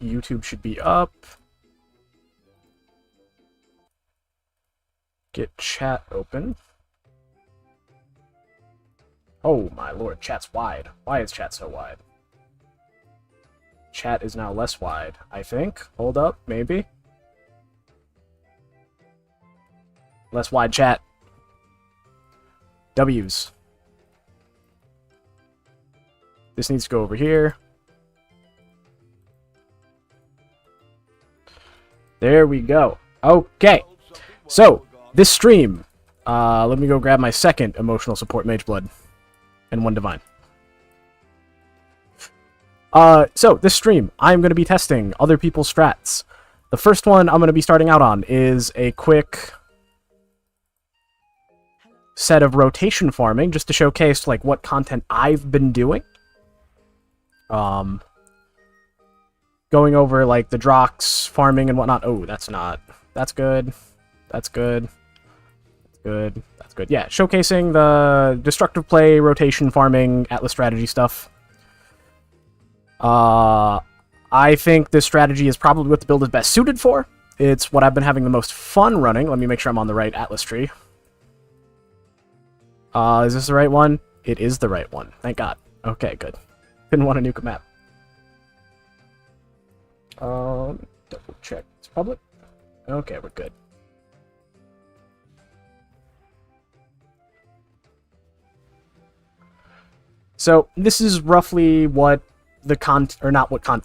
YouTube should be up. Get chat open. Oh my lord, chat's wide. Why is chat so wide? Chat is now less wide, I think. Hold up, maybe. Less wide chat. W's. This needs to go over here. There we go. Okay. So, this stream, let me go grab my second emotional support mageblood and one divine. So, this stream, I'm going to be testing other people's strats. The first one I'm going to be starting out on is a quick set of rotation farming, just to showcase, like, what content I've been doing. Going over, like, the Drox, farming, and whatnot. Oh, that's not. That's good. That's good. That's good. That's good. Yeah, showcasing the destructive play, rotation farming, Atlas strategy stuff. I think this strategy is probably what the build is best suited for. It's what I've been having the most fun running. Let me make sure I'm on the right Atlas tree. Is this the right one? It is the right one. Thank God. Okay, good. Didn't want to nuke a map. Double check. It's public. Okay, we're good. So this is roughly what the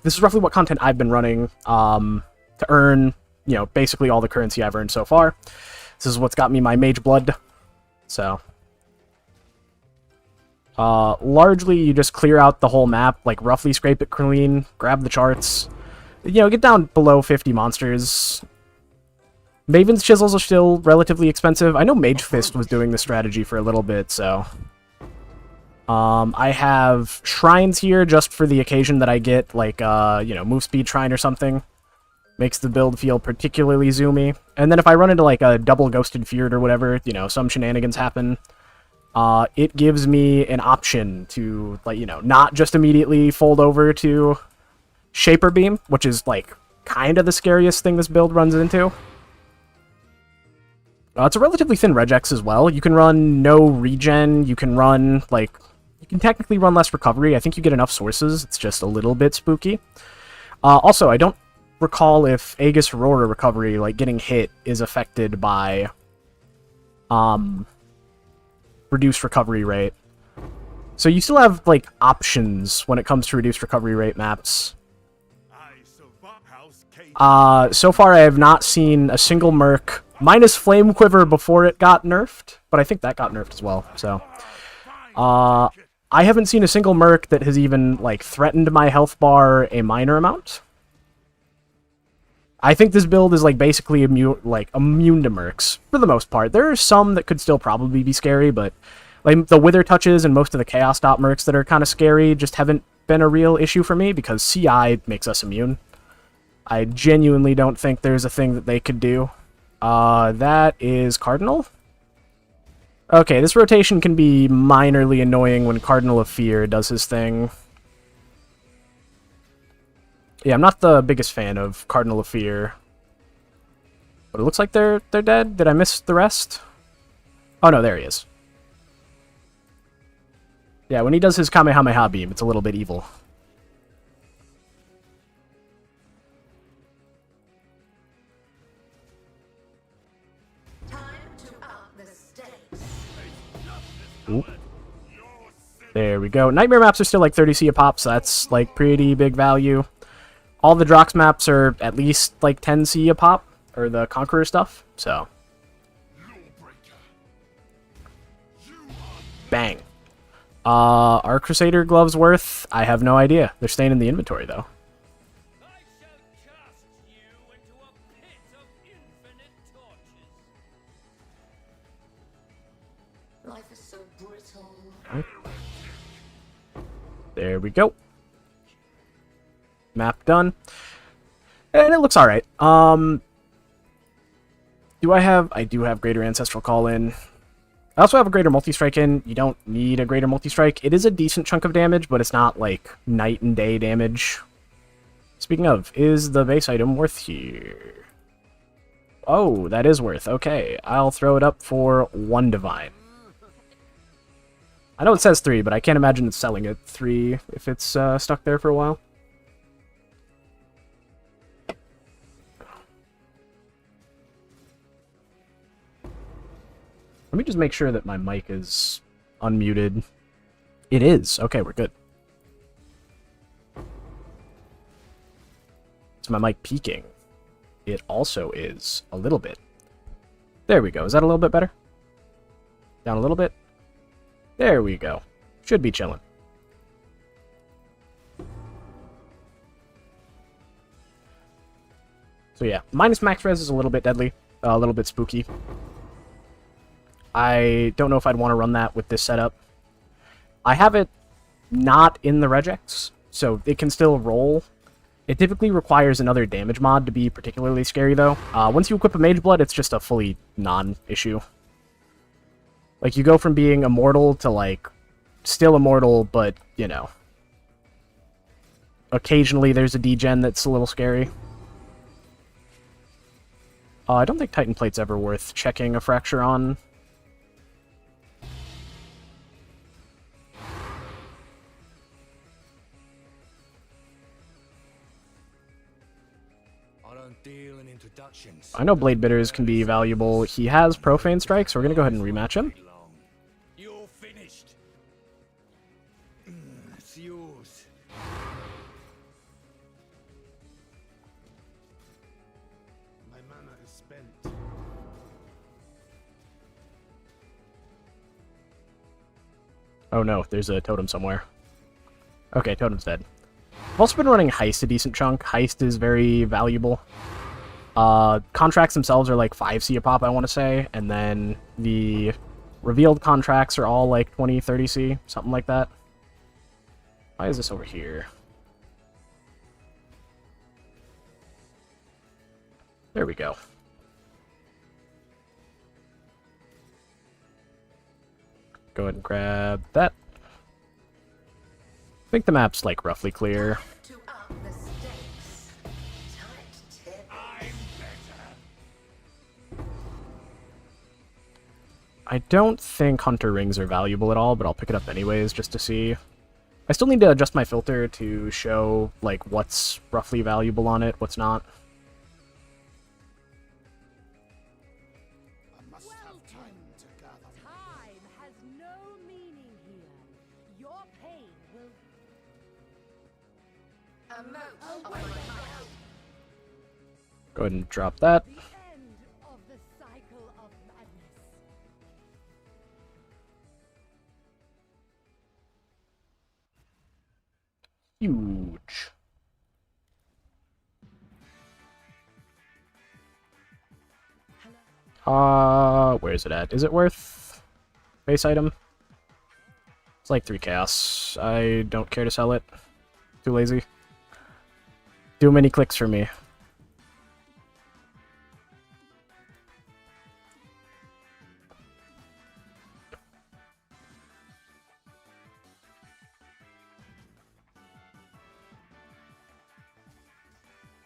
this is roughly what content I've been running to earn, you know, basically all the currency I've earned so far. This is what's got me my mage blood. So largely you just clear out the whole map, like roughly scrape it clean, grab the charts. You know, get down below 50 monsters. Maven's chisels are still relatively expensive. I know Mage Fist was doing this strategy for a little bit, so I have shrines here just for the occasion that I get, like, you know, move speed shrine or something. Makes the build feel particularly zoomy. And then if I run into, like, a double ghosted feared or whatever, you know, some shenanigans happen, it gives me an option to, like, you know, not just immediately fold over to Shaper Beam, which is, like, kind of the scariest thing this build runs into. It's a relatively thin regex as well. You can run no regen, you can run, like, you can technically run less recovery. I think you get enough sources, it's just a little bit spooky. Also, I don't recall if Aegis Aurora recovery, like, getting hit is affected by, reduced recovery rate. So you still have, like, options when it comes to reduced recovery rate maps. So far I have not seen a single merc, minus Flame Quiver before it got nerfed, but I think that got nerfed as well, so. I haven't seen a single merc that has even, like, threatened my health bar a minor amount. I think this build is, like, basically immune to mercs, for the most part. There are some that could still probably be scary, but, like, the Wither Touches and most of the Chaos Dot mercs that are kind of scary just haven't been a real issue for me, because CI makes us immune. I genuinely don't think there's a thing that they could do. That is Cardinal? Okay, this rotation can be minorly annoying when Cardinal of Fear does his thing. Yeah, I'm not the biggest fan of Cardinal of Fear. But it looks like they're dead. Did I miss the rest? Oh no, there he is. Yeah, when he does his Kamehameha beam, it's a little bit evil. Ooh. There we go. Nightmare maps are still like 30C a pop, so that's like pretty big value. All the Drox maps are at least like 10C a pop, or the Conqueror stuff, so. Bang. Are Crusader gloves worth? I have no idea. They're staying in the inventory though. There we go. Map done. And it looks alright. I do have Greater Ancestral Call in. I also have a Greater Multi-Strike in. You don't need a Greater Multi-Strike. It is a decent chunk of damage, but it's not like night and day damage. Speaking of, is the base item worth here? Oh, that is worth. Okay, I'll throw it up for 1 divine. I know it says 3, but I can't imagine it's selling at 3 if it's stuck there for a while. Let me just make sure that my mic is unmuted. It is. Okay, we're good. Is my mic peaking? It also is a little bit. There we go. Is that a little bit better? Down a little bit? There we go. Should be chilling. So yeah, minus max res is a little bit deadly, a little bit spooky. I don't know if I'd want to run that with this setup. I have it not in the regex, so it can still roll. It typically requires another damage mod to be particularly scary, though. Once you equip a mageblood, it's just a fully non-issue. Like, you go from being immortal to, like, still immortal, but, you know. Occasionally there's a degen that's a little scary. I don't think Titan Plate's ever worth checking a fracture on. I know Blade Bitters can be valuable. He has Profane Strike, so we're going to go ahead and rematch him. You're finished. It's yours. My mana is spent. Oh no, there's a totem somewhere. Okay, totem's dead. I've also been running Heist a decent chunk. Heist is very valuable. Contracts themselves are like 5C a pop, I want to say, and then the revealed contracts are all like 20, 30C, something like that. Why is this over here? There we go. Go ahead and grab that. I think the map's like roughly clear. I don't think Hunter Rings are valuable at all, but I'll pick it up anyways just to see. I still need to adjust my filter to show like what's roughly valuable on it, what's not. I must have time to gather. Time has no meaning here. Your pain will... Go ahead and drop that. The end of the cycle of madness. Huge. Where is it at? Is it worth base item? It's like 3 chaos. I don't care to sell it. Too lazy. Too many clicks for me.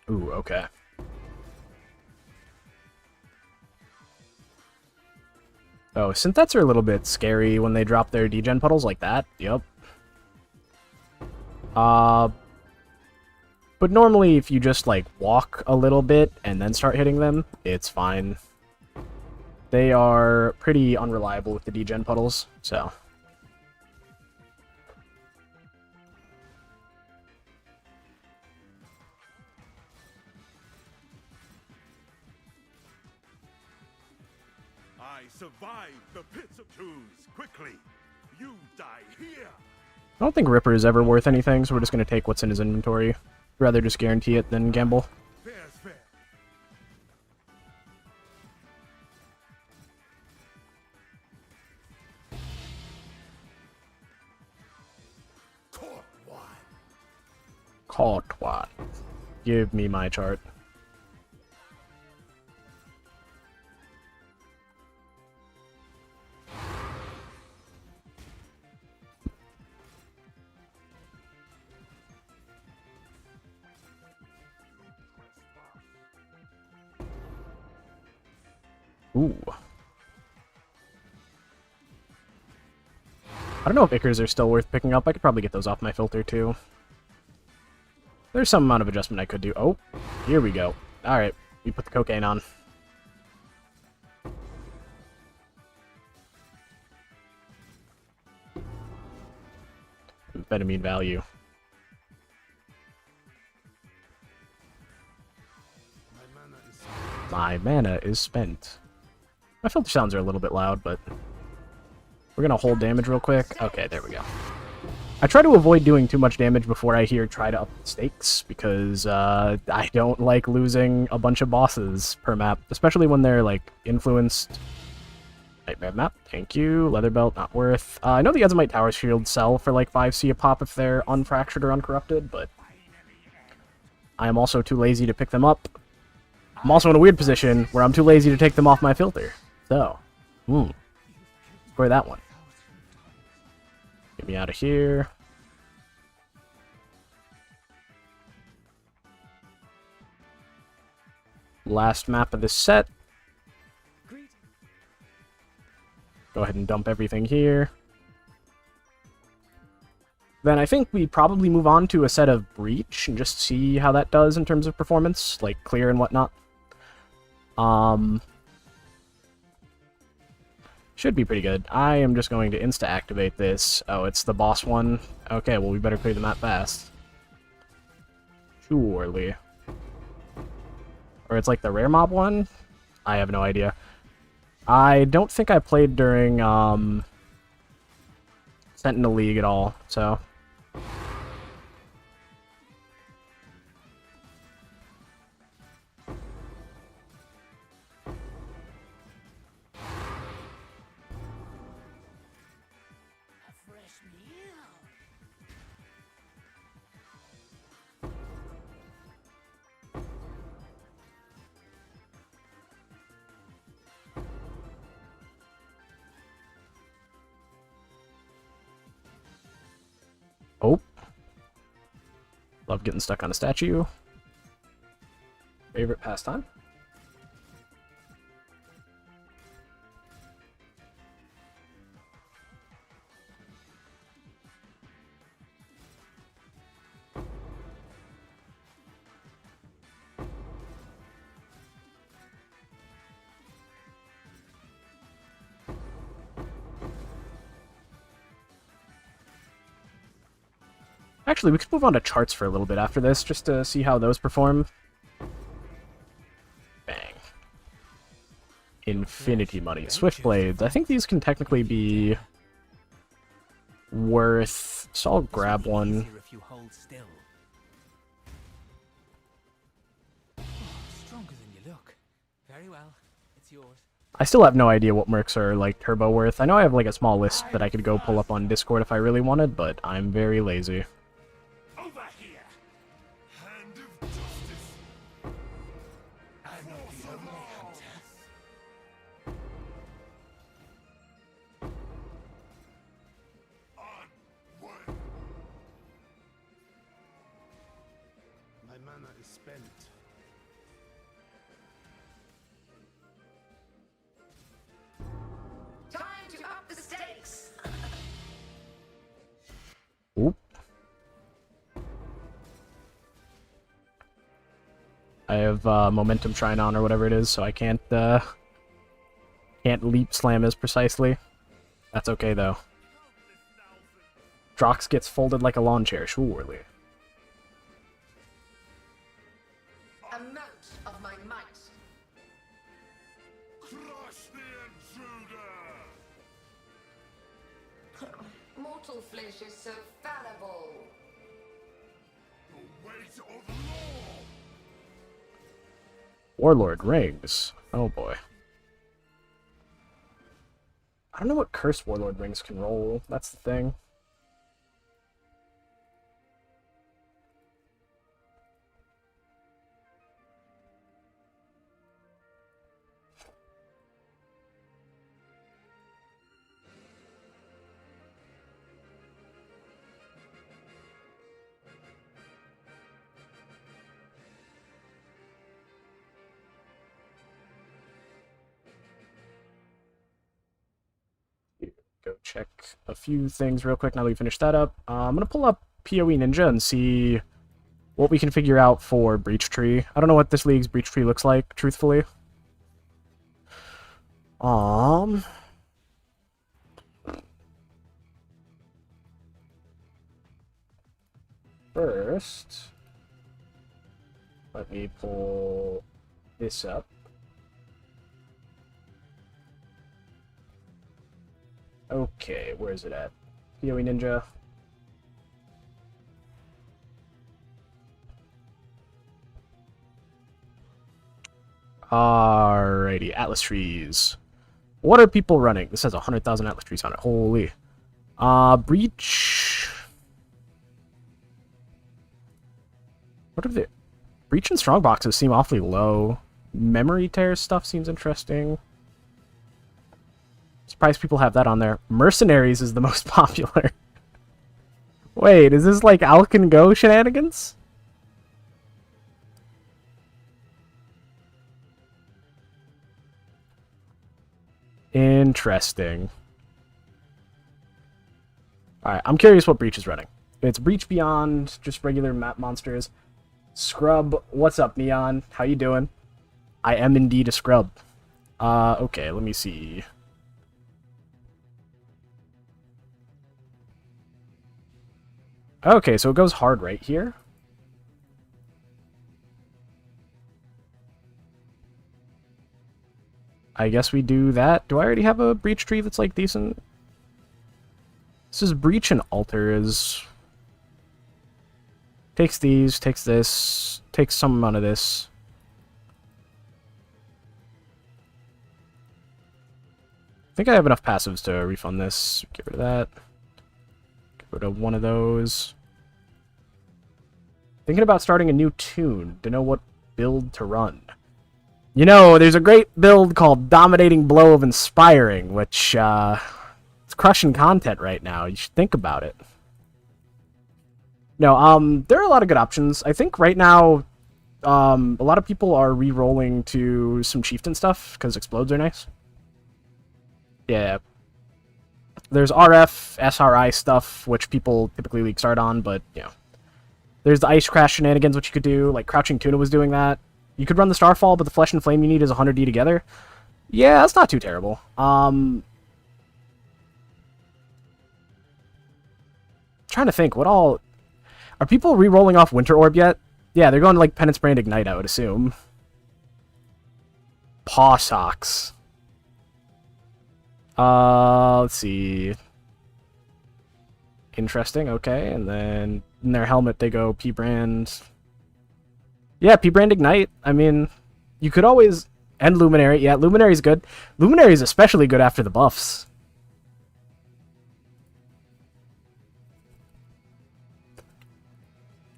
Ooh, okay. Oh, synthets are a little bit scary when they drop their degen puddles like that. Yep. But normally if you just, like, walk a little bit and then start hitting them, it's fine. They are pretty unreliable with the degen puddles, so... I survived the pits of twos. Quickly, you die here. I don't think Ripper is ever worth anything, so we're just going to take what's in his inventory. Rather just guarantee it than gamble. Fair's fair. Caught one. Caught one. Give me my chart. Ooh. I don't know if Ichors are still worth picking up. I could probably get those off my filter, too. There's some amount of adjustment I could do. Oh, here we go. Alright, we put the cocaine on. Amphetamine value. My mana is spent. My filter sounds are a little bit loud, but we're gonna hold damage real quick. Okay, there we go. I try to avoid doing too much damage before I hear try to up the stakes, because I don't like losing a bunch of bosses per map, especially when they're, like, influenced. Nightmare map, thank you. Leather belt, not worth. I know the Azumite Tower shields sell for, like, 5C a pop if they're unfractured or uncorrupted, but I am also too lazy to pick them up. I'm also in a weird position where I'm too lazy to take them off my filter. So, square that one. Get me out of here. Last map of this set. Go ahead and dump everything here. Then I think we probably move on to a set of Breach and just see how that does in terms of performance, like clear and whatnot. Should be pretty good. I am just going to insta-activate this. Oh, it's the boss one? Okay, well we better clear the map fast. Surely. Or it's like the rare mob one? I have no idea. I don't think I played during Sentinel League at all, so... Oh. Love getting stuck on a statue. Favorite pastime? Actually, we could move on to charts for a little bit after this, just to see how those perform. Bang. Infinity money. Switchblades. I think these can technically be worth... So I'll grab one. I still have no idea what mercs are, like, turbo worth. I know I have, like, a small list that I could go pull up on Discord if I really wanted, but I'm very lazy. Oop. I have momentum shine on or whatever it is, so I can't leap slam as precisely. That's okay though. Drox gets folded like a lawn chair, surely. A note of my might. Crush the intruder! Mortal flesh is so fallible. The weight of law! Warlord rings. Oh boy. I don't know what cursed Warlord rings can roll. That's the thing. check a few things real quick now that we finish that up. I'm going to pull up PoE Ninja and see what we can figure out for Breach Tree. I don't know what this league's Breach Tree looks like, truthfully. First, let me pull this up. Okay, where is it at? PoE Ninja. Alrighty, Atlas trees. What are people running? This has 100,000 Atlas trees on it. Holy. Breach. What are the... Breach and strong boxes seem awfully low. Memory tear stuff seems interesting. Surprised people have that on there. Mercenaries is the most popular. Wait, is this like Alcan Go shenanigans? Interesting. Alright, I'm curious what Breach is running. It's Breach Beyond, just regular map monsters. Scrub, what's up, Neon? How you doing? I am indeed a scrub. Okay, let me see. Okay, so it goes hard right here. I guess we do that. Do I already have a Breach tree that's, like, decent? This is Breach and Altars. Takes these, takes this, takes some amount of this. I think I have enough passives to refund this. Get rid of that. Get rid of one of those. Thinking about starting a new tune to know what build to run. You know, there's a great build called Dominating Blow of Inspiring, which, it's crushing content right now. You should think about it. No, there are a lot of good options. I think right now, a lot of people are re-rolling to some Chieftain stuff, because explodes are nice. Yeah. There's RF, SRI stuff, which people typically league start on, but, you know. There's the Ice Crash shenanigans, which you could do, like Crouching Tuna was doing that. You could run the Starfall, but the Flesh and Flame you need is 100D together. Yeah, that's not too terrible. Trying to think, what all... Are people re-rolling off Winter Orb yet? Yeah, they're going to, like, Penance Brand Ignite, I would assume. Paw Socks. Let's see. Interesting, okay, and then in their helmet they go P-Brand... Yeah, P-Brand Ignite. I mean, you could always... And Luminary. Yeah, Luminary's good. Luminary's especially good after the buffs.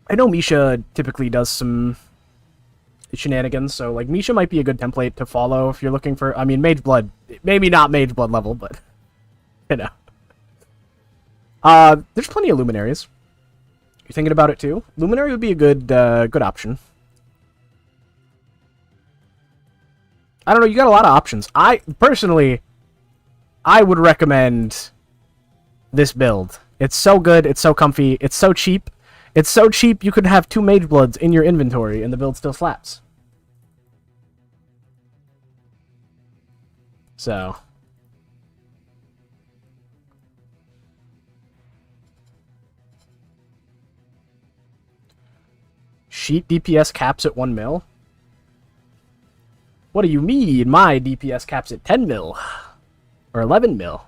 I know Misha typically does some shenanigans, so, like, Misha might be a good template to follow if you're looking for... I mean, Mage Blood. Maybe not Mage Blood level, but... You know. There's plenty of Luminaries. You're thinking about it, too? Luminary would be a good, good option. I don't know, you got a lot of options. Personally, I would recommend this build. It's so good, it's so comfy, it's so cheap. It's so cheap you could have 2 Mage Bloods in your inventory and the build still slaps. So. Sheet DPS caps at 1 mil? What do you mean? My DPS caps at 10 mil. Or 11 mil.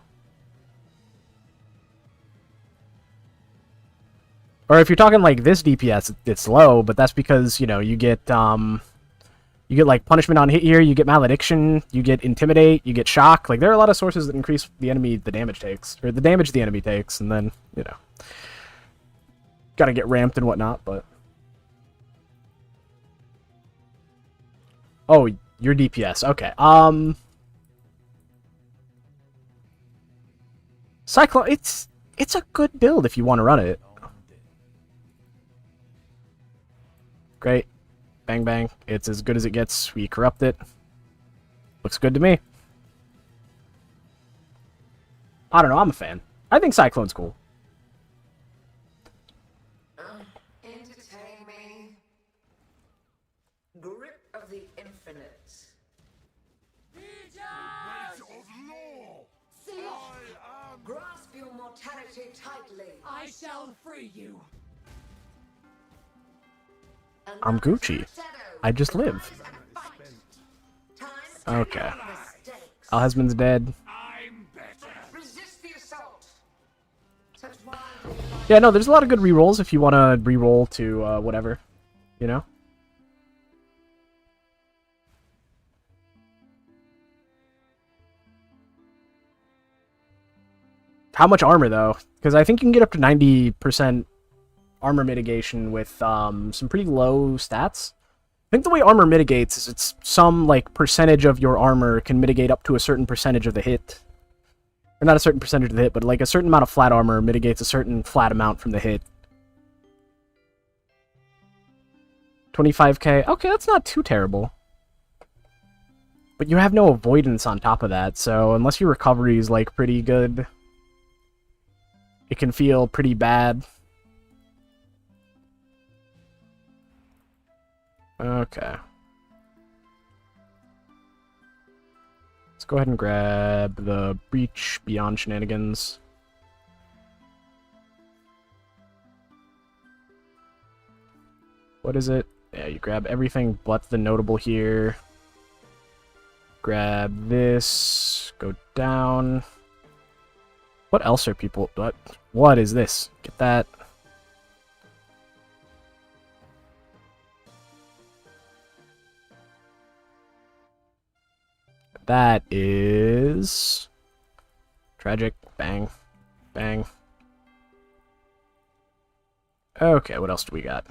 Or if you're talking like this DPS, it's low, but that's because, you know, you get like punishment on hit here, you get malediction, you get intimidate, you get shock. Like there are a lot of sources that increase the damage takes, or the damage the enemy takes, and then, you know, gotta get ramped and whatnot, but... Oh, your DPS, okay. Cyclone, it's a good build if you want to run it. Great. Bang bang. It's as good as it gets. We corrupt it. Looks good to me. I don't know, I'm a fan. I think Cyclone's cool. Entertain me. Grip of the infinite. Weight of law! I am... Grasp your mortality tightly. I shall free you. I'm Gucci. I just live. Okay. Alhazman's dead. I'm better! Resist the assault. Yeah, no, there's a lot of good rerolls if you want to reroll to whatever, you know? How much armor, though? Because I think you can get up to 90% armor mitigation with some pretty low stats. I think the way armor mitigates is it's some, like, percentage of your armor can mitigate up to a certain percentage of the hit. Or not a certain percentage of the hit, but, like, a certain amount of flat armor mitigates a certain flat amount from the hit. 25k. Okay, that's not too terrible. But you have no avoidance on top of that, so unless your recovery is, like, pretty good, it can feel pretty bad. Okay. Let's go ahead and grab the Breach Beyond Shenanigans. What is it? Yeah, you grab everything but the notable here. Grab this. Go down. What else are people... What is this? Get that. That is... Tragic. Bang. Bang. Okay, what else do we got?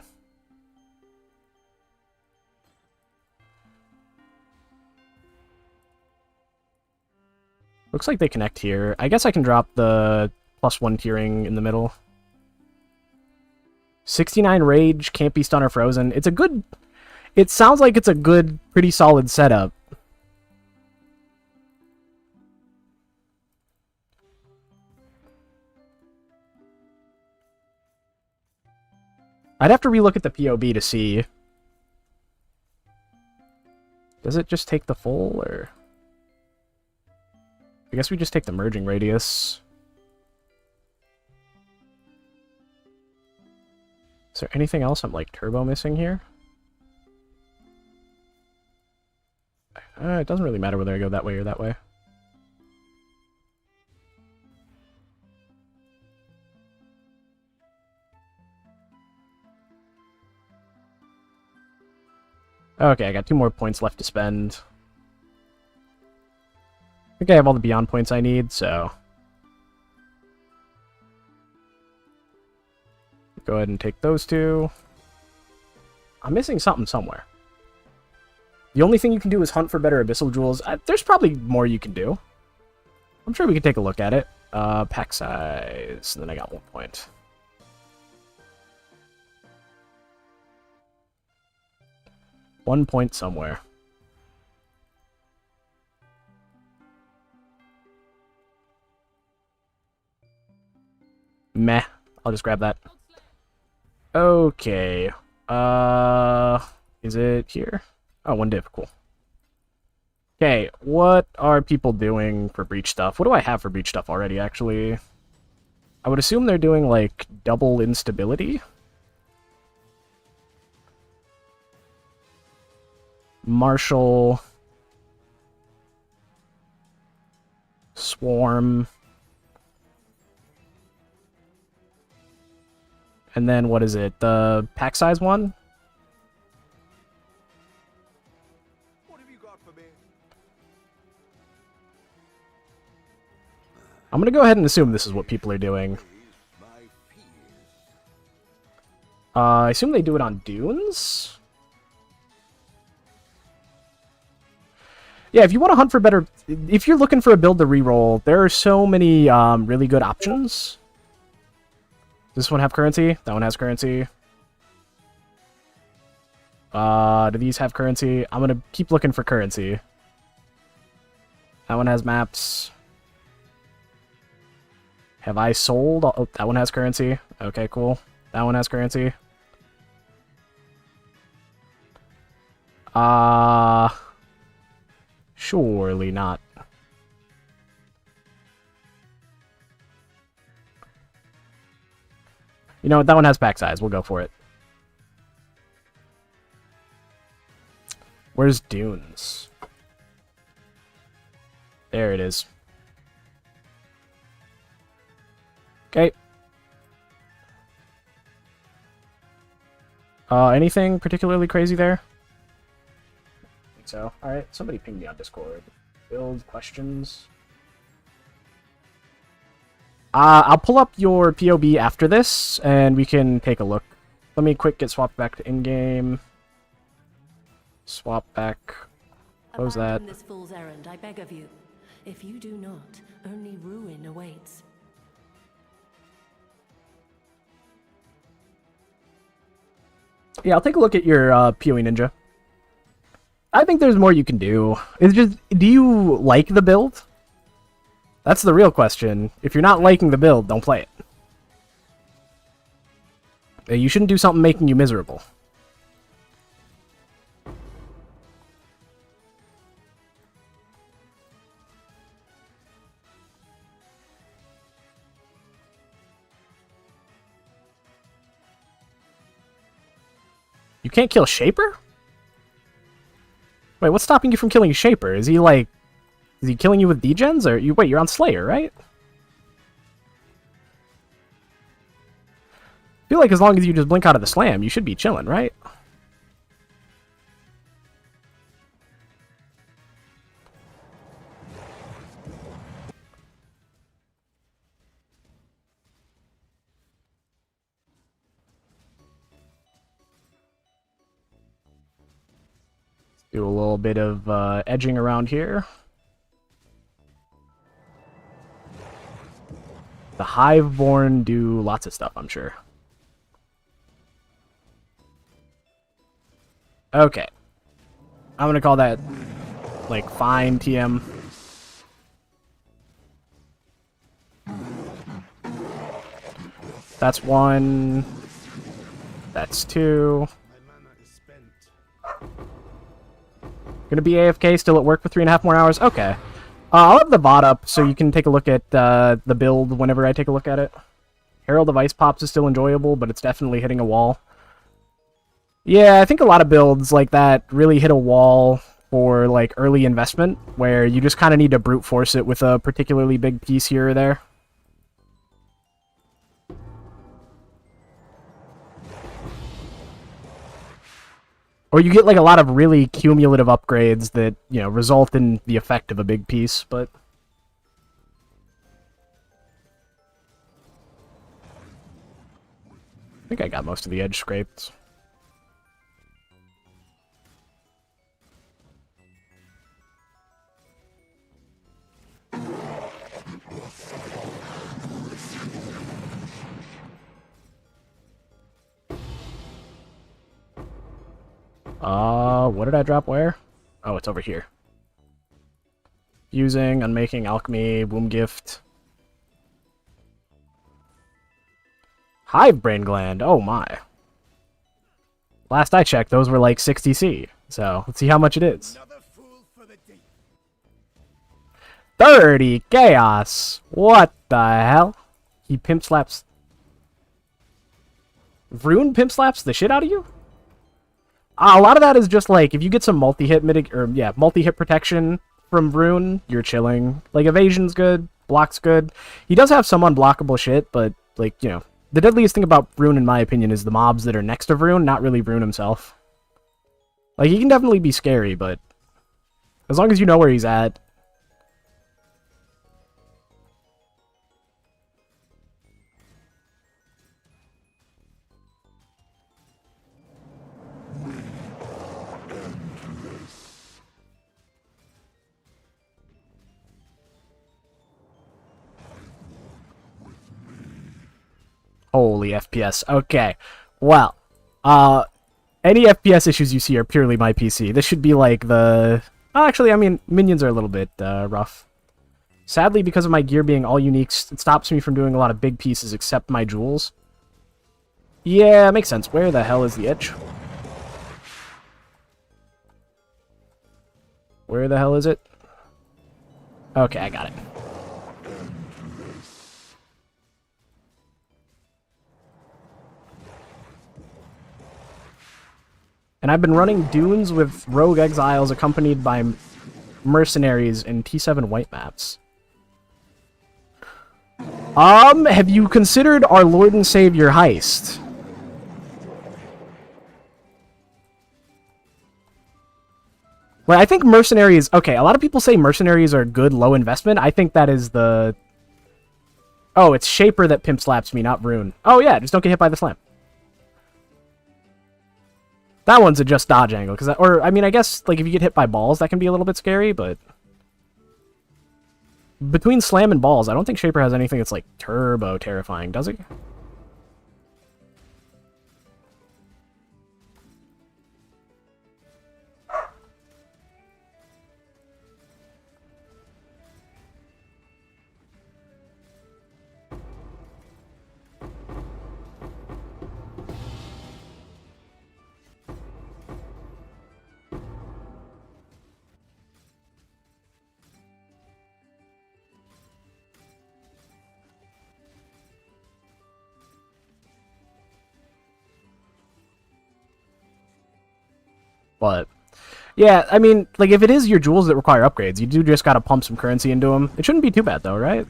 Looks like they connect here. I guess I can drop the +1 tiering in the middle. 69 Rage, can't be stun or frozen. It's a good... It sounds like it's a good, pretty solid setup. I'd have to relook at the POB to see. Does it just take the full, or... I guess we just take the merging radius. Is there anything else I'm, like, turbo missing here? It doesn't really matter whether I go that way or that way. Okay, I got 2 more points left to spend. I think I have all the Beyond points I need, so... Go ahead and take those 2. I'm missing something somewhere. The only thing you can do is hunt for better Abyssal Jewels. There's probably more you can do. I'm sure we can take a look at it. Pack size, and then I got 1 point. One point somewhere. Meh. I'll just grab that. Okay. Is it here? Oh, 1 div. Cool. Okay, what are people doing for Breach stuff? What do I have for Breach stuff already, actually? I would assume they're doing, like, double instability? Marshall. Swarm. And then, what is it? The pack size one? What have you got for me? I'm gonna go ahead and assume this is what people are doing. I assume they do it on dunes? Yeah, if you want to hunt for better... If you're looking for a build to reroll, there are so many really good options. Does this one have currency? That one has currency. Do these have currency? I'm gonna keep looking for currency. That one has maps. Have I sold? Oh, that one has currency. Okay, cool. That one has currency. Surely not. You know what? That one has pack size. We'll go for it. Where's Dunes? There it is. Okay. Anything particularly crazy there? I think so. Alright, somebody ping me on Discord. Build questions. I'll pull up your POB after this, and we can take a look. Let me quick get swapped back to in-game. Swap back. Close that. Abandon this fool's errand, I beg of you. If you do not, only ruin awaits. Yeah, I'll take a look at your PoE Ninja. I think there's more you can do. It's just, do you like the build? That's the real question. If you're not liking the build, don't play it. You shouldn't do something making you miserable. You can't kill Shaper? Wait, what's stopping you from killing Shaper? Is he like... Is he killing you with degens? Or you wait, you're on Slayer, right? I feel like as long as you just blink out of the slam, you should be chilling, right? Do a little bit of edging around here. The Hiveborn do lots of stuff, I'm sure. Okay. I'm gonna call that, like, fine TM. That's one. That's two. Gonna be AFK, still at work for 3.5 more hours? Okay. I'll have the VOD up so you can take a look at the build whenever I take a look at it. Herald of Ice Pops is still enjoyable, but it's definitely hitting a wall. Yeah, I think a lot of builds like that really hit a wall for like early investment, where you just kind of need to brute force it with a particularly big piece here or there. Or you get like a lot of really cumulative upgrades that, you know, result in the effect of a big piece, but... I think I got most of the edge scraped. What did I drop where? Oh, it's over here. Fusing, unmaking, alchemy, womb gift. Hive brain gland, oh my. Last I checked, those were like 60C. So, let's see how much it is. 30 chaos! What the hell? He pimp slaps... Rune pimp slaps the shit out of you? A lot of that is just like, if you get some multi-hit multi-hit protection from Rune, you're chilling. Like, evasion's good, block's good. He does have some unblockable shit, but, like, you know, the deadliest thing about Rune, in my opinion, is the mobs that are next to Rune, not really Rune himself. Like, he can definitely be scary, but as long as you know where he's at. Holy FPS. Okay. Well, any FPS issues you see are purely my PC. This should be like the... Oh, actually, I mean, minions are a little bit rough. Sadly, because of my gear being all uniques, it stops me from doing a lot of big pieces except my jewels. Yeah, makes sense. Where the hell is the itch? Where the hell is it? Okay, I got it. And I've been running dunes with rogue exiles accompanied by mercenaries in T7 white maps. Have you considered our Lord and Savior heist? Well, I think mercenaries... Okay, a lot of people say mercenaries are good low investment. I think that is the... Oh, it's Shaper that pimp slaps me, not Rune. Oh yeah, just don't get hit by the slam. That one's a just dodge angle, because or I mean, I guess like if you get hit by balls, that can be a little bit scary, but between slam and balls, I don't think Shaper has anything that's like turbo terrifying, does he? But yeah, I mean, like if it is your jewels that require upgrades, you do just gotta pump some currency into them. It shouldn't be too bad though, right?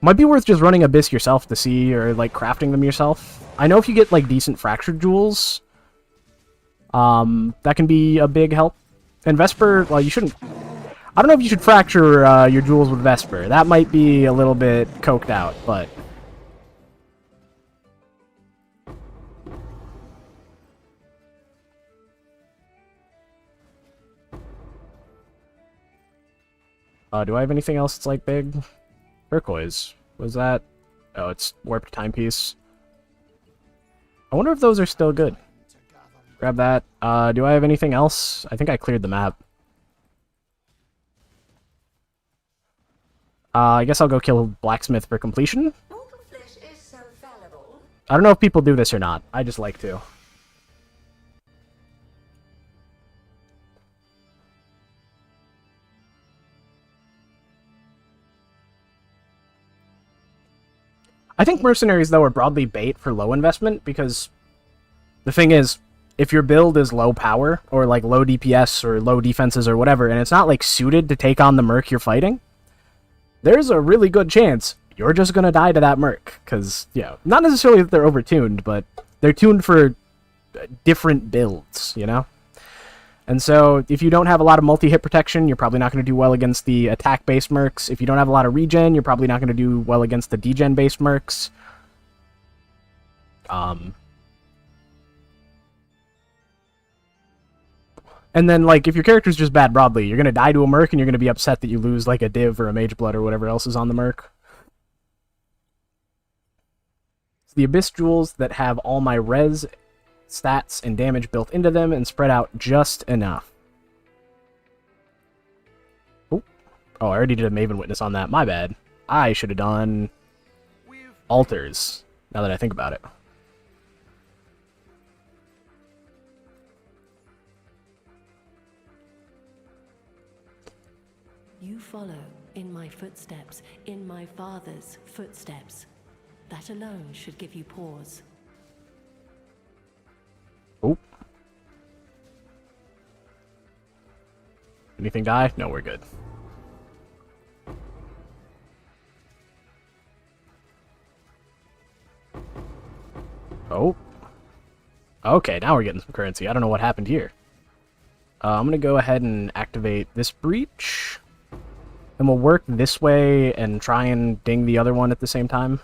Might be worth just running Abyss yourself to see, or like crafting them yourself. I know if you get like decent fractured jewels, that can be a big help. And Vesper, well, you shouldn't. I don't know if you should fracture your jewels with Vesper. That might be a little bit coked out, but. Do I have anything else that's, like, big? Turquoise. Was that... Oh, it's warped timepiece. I wonder if those are still good. Grab that. Do I have anything else? I think I cleared the map. I guess I'll go kill Blacksmith for completion. Mortal flesh is so fallible. I don't know if people do this or not. I just like to. I think mercenaries, though, are broadly bait for low investment, because the thing is, if your build is low power, or like low DPS, or low defenses, or whatever, and it's not like suited to take on the merc you're fighting, there's a really good chance you're just gonna die to that merc, because, you know, not necessarily that they're overtuned, but they're tuned for different builds, you know? And so, if you don't have a lot of multi-hit protection, you're probably not going to do well against the attack-based mercs. If you don't have a lot of regen, you're probably not going to do well against the degen-based mercs. And then, like, if your character's just bad broadly, you're going to die to a merc, and you're going to be upset that you lose, like, a div or a mageblood or whatever else is on the merc. It's the Abyss jewels that have all my res, stats, and damage built into them and spread out just enough. Oh, I already did a Maven Witness on that. My bad. I should have done altars, now that I think about it. You follow in my footsteps, in my father's footsteps. That alone should give you pause. Oh. Anything die? No, we're good. Oh. Okay, now we're getting some currency. I don't know what happened here. I'm going to go ahead and activate this breach. And we'll work this way and try and ding the other one at the same time.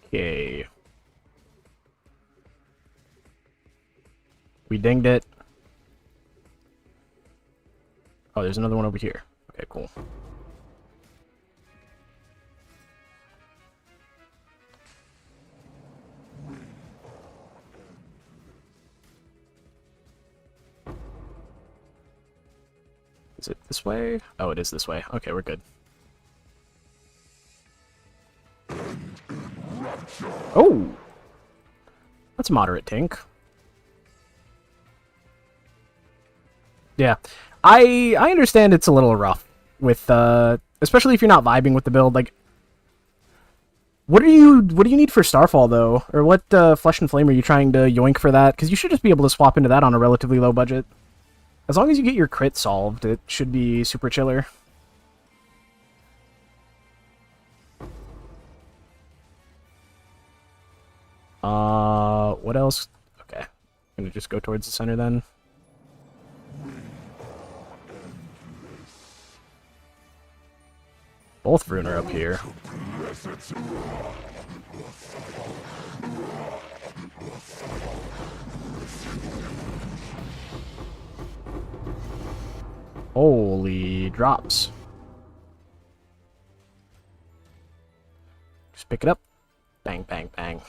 Okay. We dinged it. Oh, there's another one over here. Okay, cool. Is it this way? Oh, it is this way. Okay, we're good. Oh! That's a moderate tank. Yeah. I understand it's a little rough with especially if you're not vibing with the build. Like, what do you need for Starfall though? Or what Flesh and Flame are you trying to yoink for that? Because you should just be able to swap into that on a relatively low budget. As long as you get your crit solved, it should be super chiller. What else? Okay. I'm gonna just go towards the center then. Both Rune are up here. Holy drops. Just pick it up. Bang, bang, bang.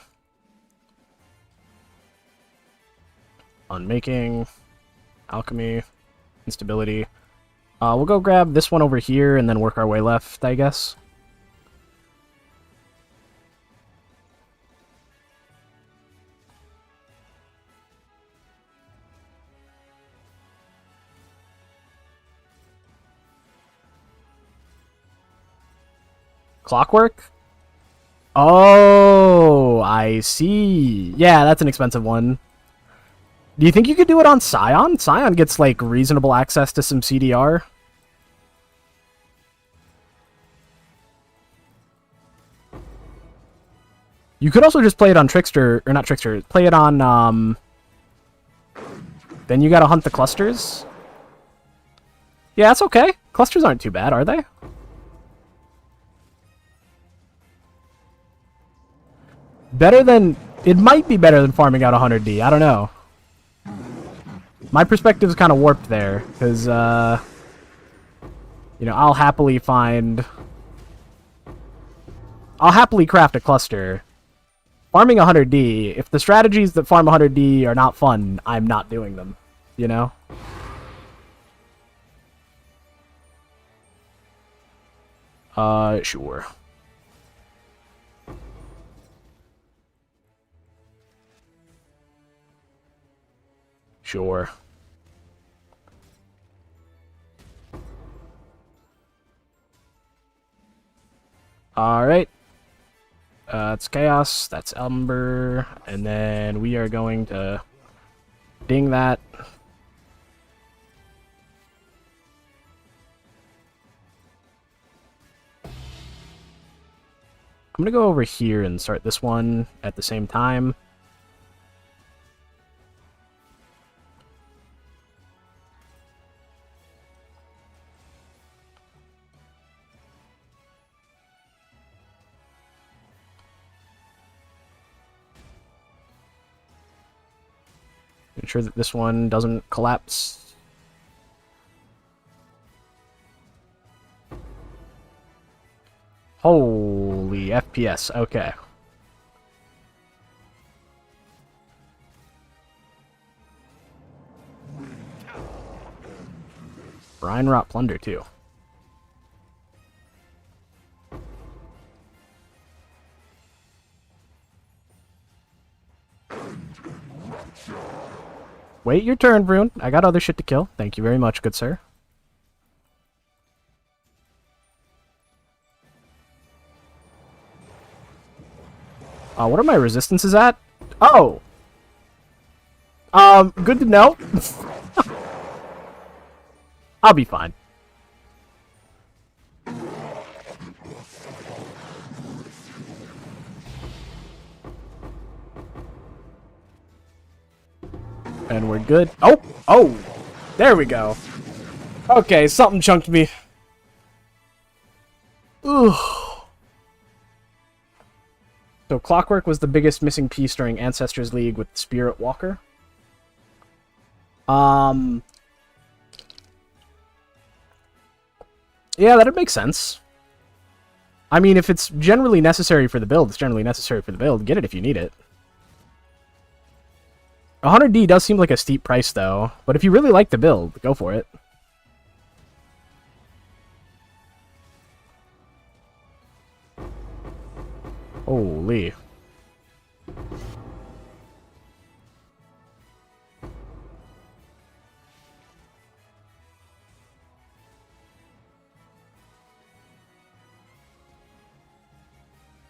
Unmaking. Alchemy. Instability. We'll go grab this one over here and then work our way left, I guess. Clockwork? Oh, I see. Yeah, that's an expensive one. Do you think you could do it on Scion? Scion gets, like, reasonable access to some CDR. You could also just play it on Trickster, or not Trickster, play it on, then you gotta hunt the clusters. Yeah, that's okay. Clusters aren't too bad, are they? Better than... It might be better than farming out 100D, I don't know. My perspective is kind of warped there, because, you know, I'll happily craft a cluster. Farming 100D, if the strategies that farm 100D are not fun, I'm not doing them, you know? Sure. Sure. Alright. It's Chaos, that's Ember, and then we are going to ding that. I'm gonna go over here and start this one at the same time. Ensure that this one doesn't collapse. Holy FPS, okay. Brine Rot Plunder, too. Wait your turn, Brune. I got other shit to kill. Thank you very much, good sir. What are my resistances at? Oh! Good to know. I'll be fine. And we're good. Oh! Oh! There we go. Okay, something chunked me. Ugh. So Clockwork was the biggest missing piece during Ancestors League with Spirit Walker. Yeah, that'd make sense. I mean, if it's generally necessary for the build, it's generally necessary for the build. Get it if you need it. 100D does seem like a steep price, though. But if you really like the build, go for it. Holy.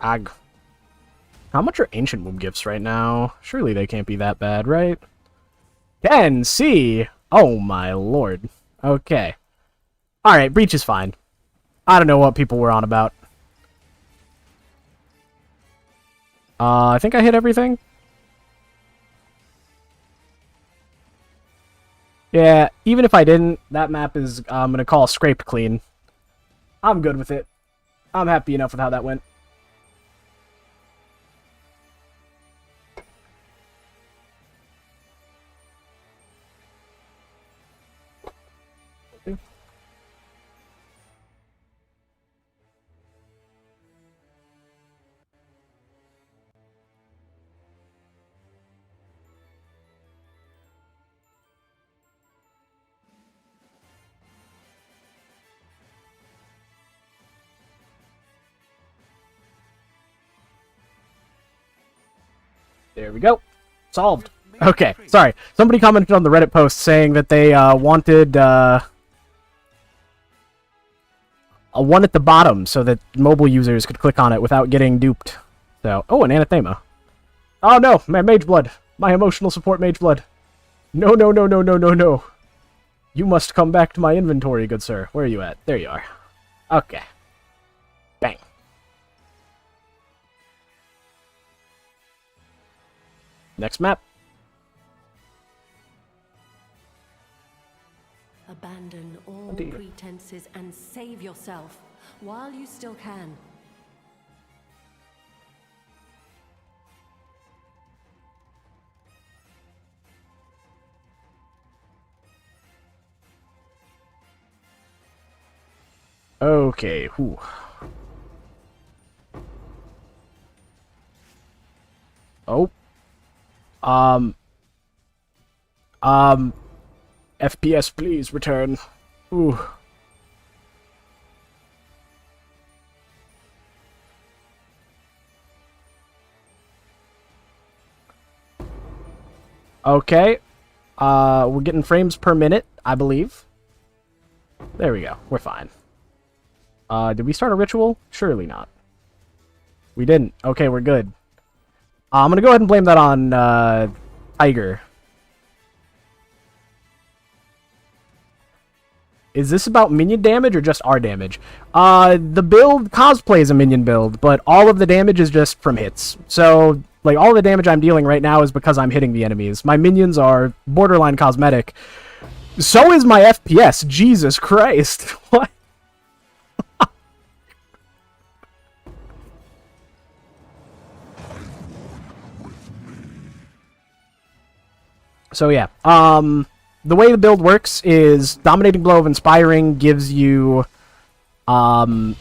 Ag. How much are Ancient Womb gifts right now? Surely they can't be that bad, right? 10C! Oh my lord. Okay. Alright, Breach is fine. I don't know what people were on about. I think I hit everything. Yeah, even if I didn't, that map is, I'm gonna call scraped clean. I'm good with it. I'm happy enough with how that went. There we go. Solved. Okay, sorry. Somebody commented on the Reddit post saying that they wanted a one at the bottom so that mobile users could click on it without getting duped. So, oh, an anathema. Oh no, my mage blood. My emotional support mage blood. No, no, no, no, no, no, no. You must come back to my inventory, good sir. Where are you at? There you are. Okay. Bang. Next map. Abandon all dear. pretenses and save yourself while you still can. Okay, whew. Oh. FPS, please return. Ooh. Okay. We're getting frames per minute, I believe. There we go. We're fine. Did we start a ritual? Surely not. We didn't. Okay, we're good. I'm gonna go ahead and blame that on, Tiger. Is this about minion damage or just our damage? The build cosplays a minion build, but all of the damage is just from hits. So, like, all the damage I'm dealing right now is because I'm hitting the enemies. My minions are borderline cosmetic. So is my FPS. Jesus Christ. What? So yeah, the way the build works is Dominating Blow of Inspiring gives you 3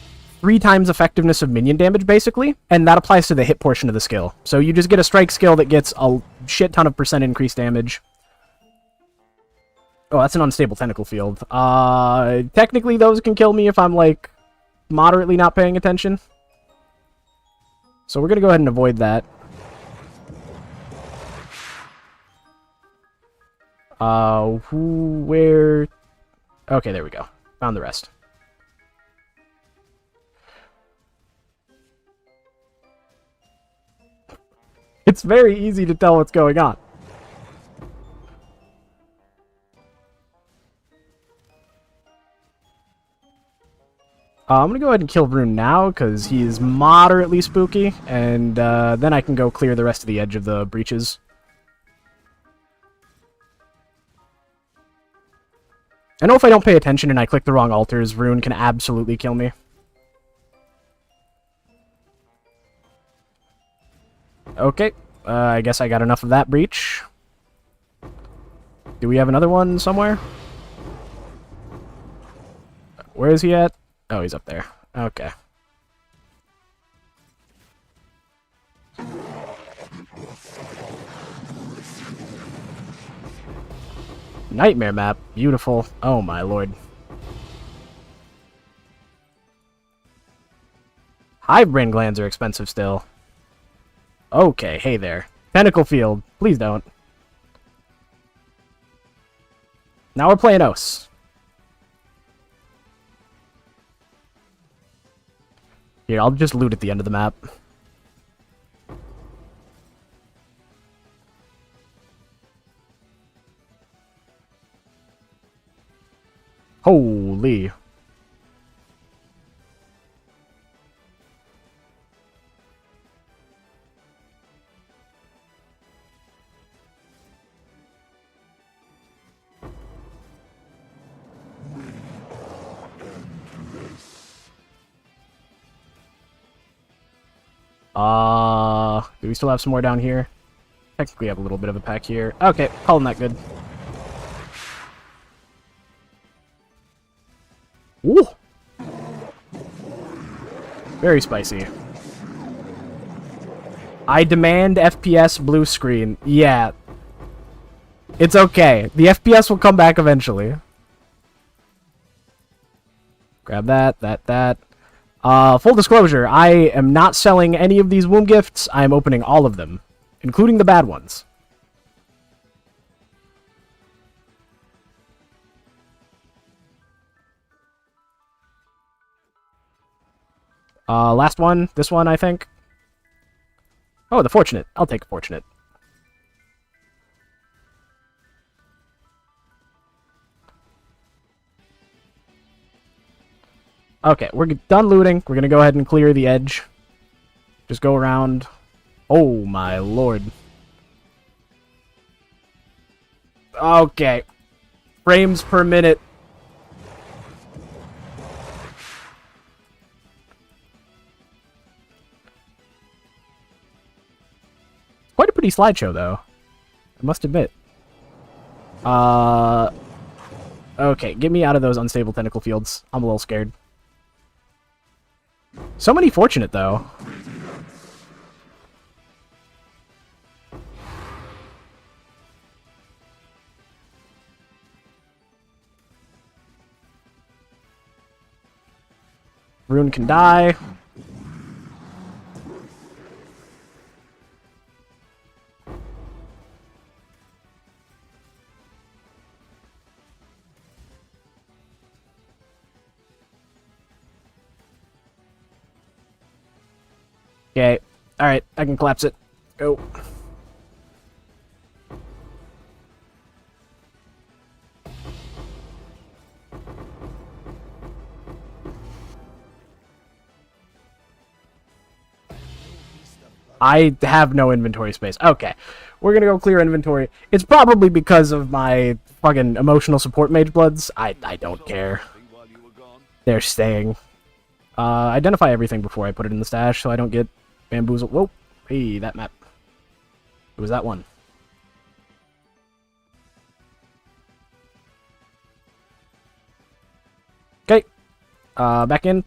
times effectiveness of minion damage, basically, and that applies to the hit portion of the skill. So you just get a strike skill that gets a shit ton of % increased damage. Oh, that's an unstable tentacle field. Technically those can kill me if I'm, like, moderately not paying attention. So we're gonna go ahead and avoid that. Where... Okay, there we go. Found the rest. It's very easy to tell what's going on. I'm gonna go ahead and kill Rune now, because he is moderately spooky, and then I can go clear the rest of the edge of the breaches. I know if I don't pay attention and I click the wrong altars, Rune can absolutely kill me. Okay, I guess I got enough of that breach. Do we have another one somewhere? Where is he at? Oh, he's up there. Okay. Nightmare map. Beautiful. Oh my lord. Hive brain glands are expensive still. Okay, hey there. Tentacle field. Please don't. Now we're playing Os. Here, I'll just loot at the end of the map. Holy. Do we still have some more down here? Technically have a little bit of a pack here. Okay, calling that good. Ooh! Very spicy. I demand FPS blue screen. Yeah. It's okay. The FPS will come back eventually. Grab that. Full disclosure, I am not selling any of these womb gifts. I am opening all of them, including the bad ones. Last one. This one, I think. Oh, the fortunate. I'll take fortunate. Okay, we're done looting. We're gonna go ahead and clear the edge. Just go around. Oh, my lord. Okay. Frames per minute. Quite a pretty slideshow, though. I must admit. Okay, get me out of those unstable tentacle fields. I'm a little scared. So many fortunate, though. Rune can die. Okay. Alright, I can collapse it. Go. I have no inventory space. Okay. We're gonna go clear inventory. It's probably because of my fucking emotional support magebloods. I don't care. They're staying. Identify everything before I put it in the stash so I don't get bamboozled. Whoa. Hey, that map. It was that one. Okay. Back in.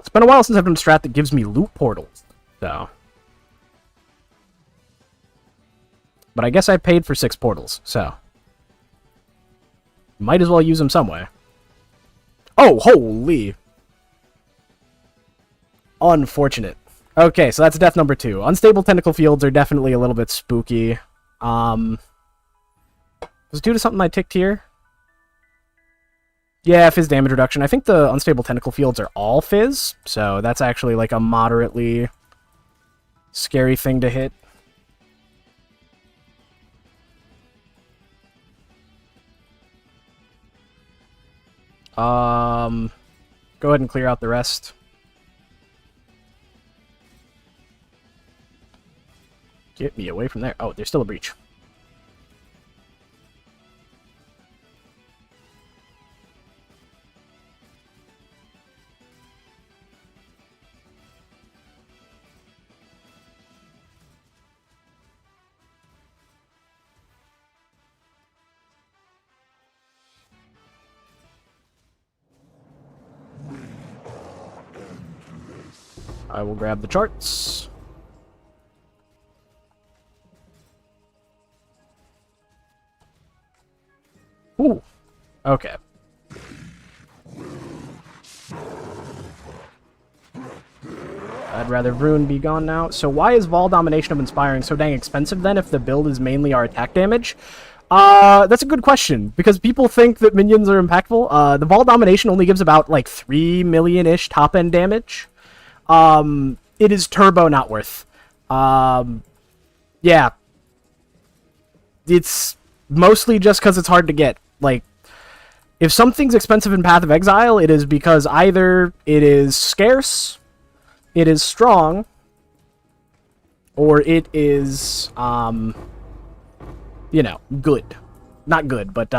It's been a while since I've done a strat that gives me loot portals, so. But I guess I paid for 6 portals, so. Might as well use them some way. Oh, holy! Unfortunate. Okay, so that's death number 2. Unstable tentacle fields are definitely a little bit spooky. Was it due to something I ticked here? Yeah, fizz damage reduction. I think the unstable tentacle fields are all fizz, so that's actually like a moderately scary thing to hit. Go ahead and clear out the rest. Get me away from there. Oh, there's still a breach. I will grab the charts. Ooh. Okay. I'd rather Rune be gone now. So why is Vol Domination of Inspiring so dang expensive then if the build is mainly our attack damage? That's a good question, because people think that minions are impactful. The Vol Domination only gives about, like, 3 million-ish top-end damage. It is turbo not worth. Yeah. It's mostly just because it's hard to get. Like, if something's expensive in Path of Exile, it is because either it is scarce, it is strong, or it is, you know, good. Not good, but,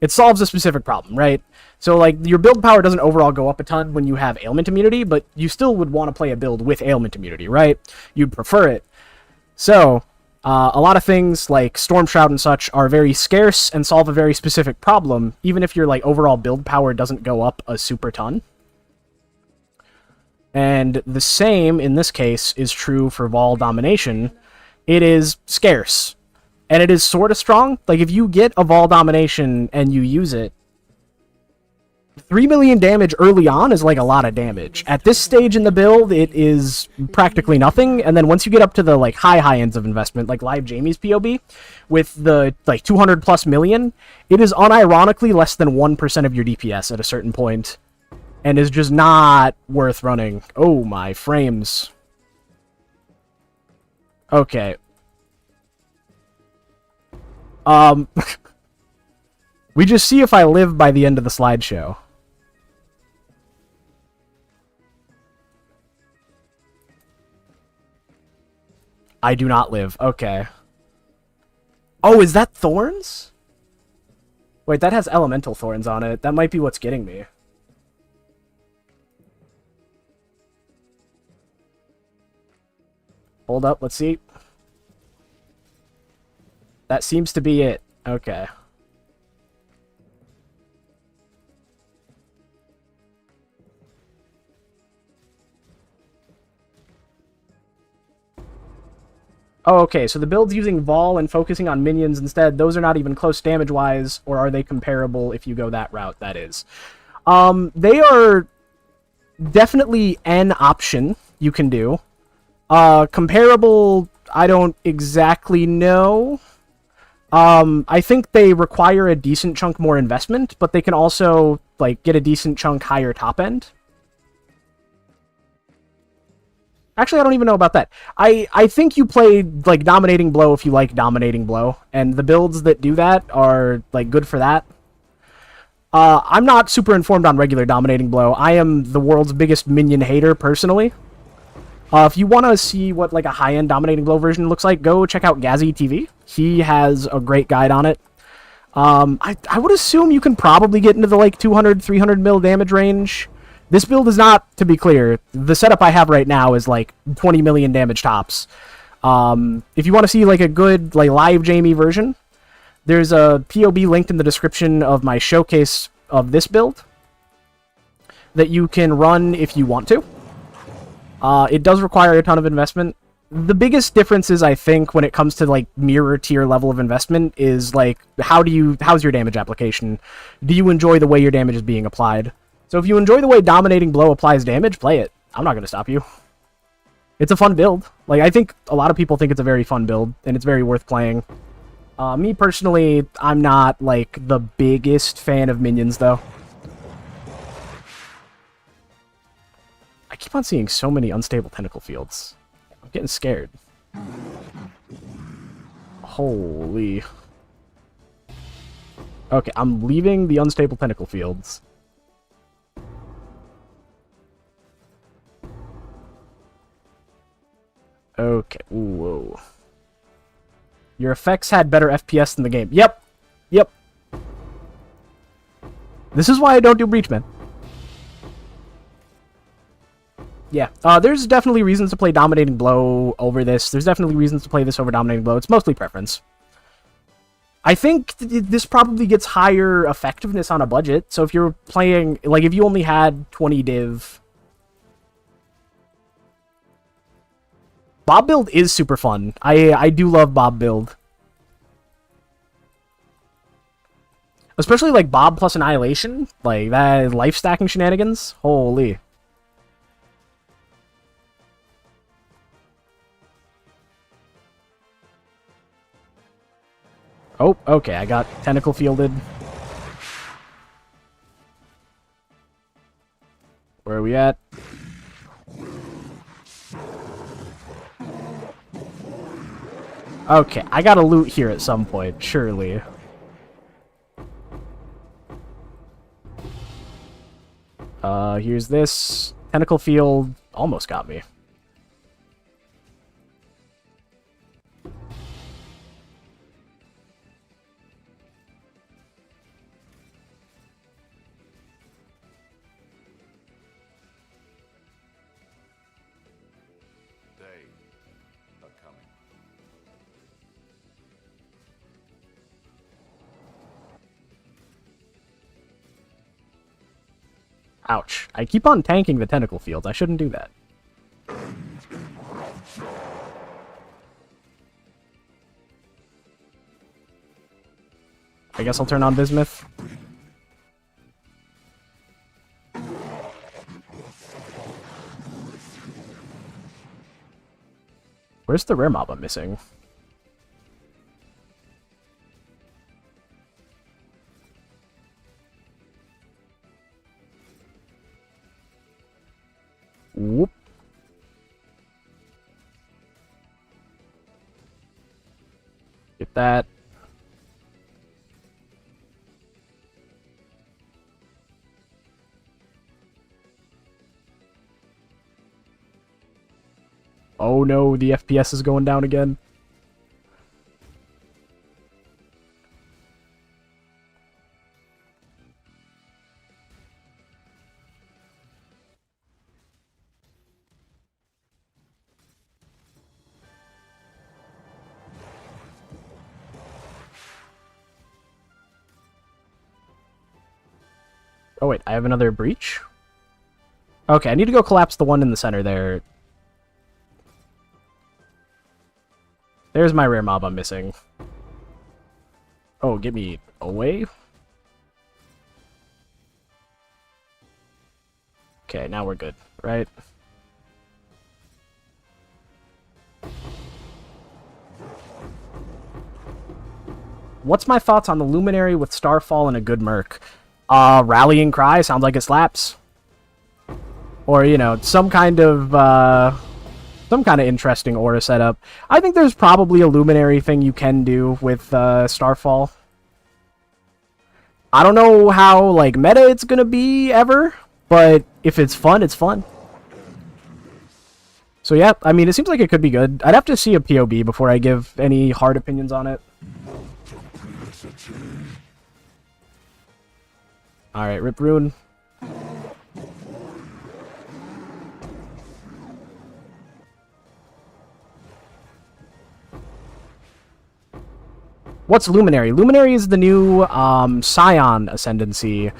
it solves a specific problem, right? So, like, your build power doesn't overall go up a ton when you have ailment immunity, but you still would want to play a build with ailment immunity, right? You'd prefer it. So, a lot of things like Storm Shroud and such are very scarce and solve a very specific problem, even if your, like, overall build power doesn't go up a super ton. And the same, in this case, is true for Vol Domination. It is scarce. And it is sort of strong. Like, if you get a Vol Domination and you use it, 3 million damage early on is, like, a lot of damage. At this stage in the build, it is practically nothing, and then once you get up to the, like, high ends of investment, like Live Jamie's POB, with the, like, 200 plus million, it is unironically less than 1% of your DPS at a certain point, and is just not worth running. Oh, my frames. Okay. We just see if I live by the end of the slideshow. I do not live. Okay. Oh, is that thorns? Wait, that has elemental thorns on it. That might be what's getting me. Hold up, let's see. That seems to be it. Okay. Oh, okay, so the build's using Vol and focusing on minions instead. Those are not even close damage-wise, or are they comparable if you go that route? That is. They are definitely an option you can do. Comparable, I don't exactly know. I think they require a decent chunk more investment, but they can also, like, get a decent chunk higher top end. Actually, I don't even know about that. I think you play, like, Dominating Blow if you like Dominating Blow, and the builds that do that are, like, good for that. I'm not super informed on regular Dominating Blow. I am the world's biggest minion hater, personally. If you want to see what, like, a high-end Dominating Blow version looks like, go check out Gazzy TV. He has a great guide on it. I would assume you can probably get into the, like, 200, 300 mil damage range. This build is not, to be clear, the setup I have right now is, like, 20 million damage tops. If you want to see, like, a good, like, live Jamie version, there's a POB linked in the description of my showcase of this build that you can run if you want to. It does require a ton of investment. The biggest differences, I think, when it comes to, like, mirror tier level of investment is, like, how's your damage application? Do you enjoy the way your damage is being applied? So if you enjoy the way Dominating Blow applies damage, play it. I'm not going to stop you. It's a fun build. Like, I think a lot of people think it's a very fun build, and it's very worth playing. Me, personally, I'm not, like, the biggest fan of minions, though. I keep on seeing so many unstable tentacle fields. I'm getting scared. Holy. Okay, I'm leaving the unstable tentacle fields. Okay, whoa. Your effects had better FPS than the game. Yep. Yep. This is why I don't do Breach, man. Yeah, there's definitely reasons to play Dominating Blow over this. There's definitely reasons to play this over Dominating Blow. It's mostly preference. I think this probably gets higher effectiveness on a budget. So if you're playing, like, if you only had 20 div... Bob build is super fun. I do love Bob build. Especially, like, Bob plus Annihilation. Like, that life stacking shenanigans. Holy. Oh, okay, I got tentacle fielded. Where are we at? Okay, I gotta loot here at some point, surely. Here's this. Tentacle field almost got me. They are coming. Ouch. I keep on tanking the tentacle fields. I shouldn't do that. I guess I'll turn on Bismuth. Where's the rare mob I'm missing? Whoop. Get that. Oh no, the FPS is going down again. Oh wait, I have another breach? Okay, I need to go collapse the one in the center there. There's my rare mob I'm missing. Oh, get me away? Okay, now we're good, right? What's my thoughts on the Luminary with Starfall and a good Merc? Rallying Cry sounds like it slaps. Or, you know, some kind of interesting aura setup. I think there's probably a Luminary thing you can do with Starfall. I don't know how, like, meta it's gonna be ever, but if it's fun, it's fun. So yeah, I mean, it seems like it could be good. I'd have to see a POB before I give any hard opinions on it. Alright, Rip Rune. What's Luminary? Luminary is the new Scion Ascendancy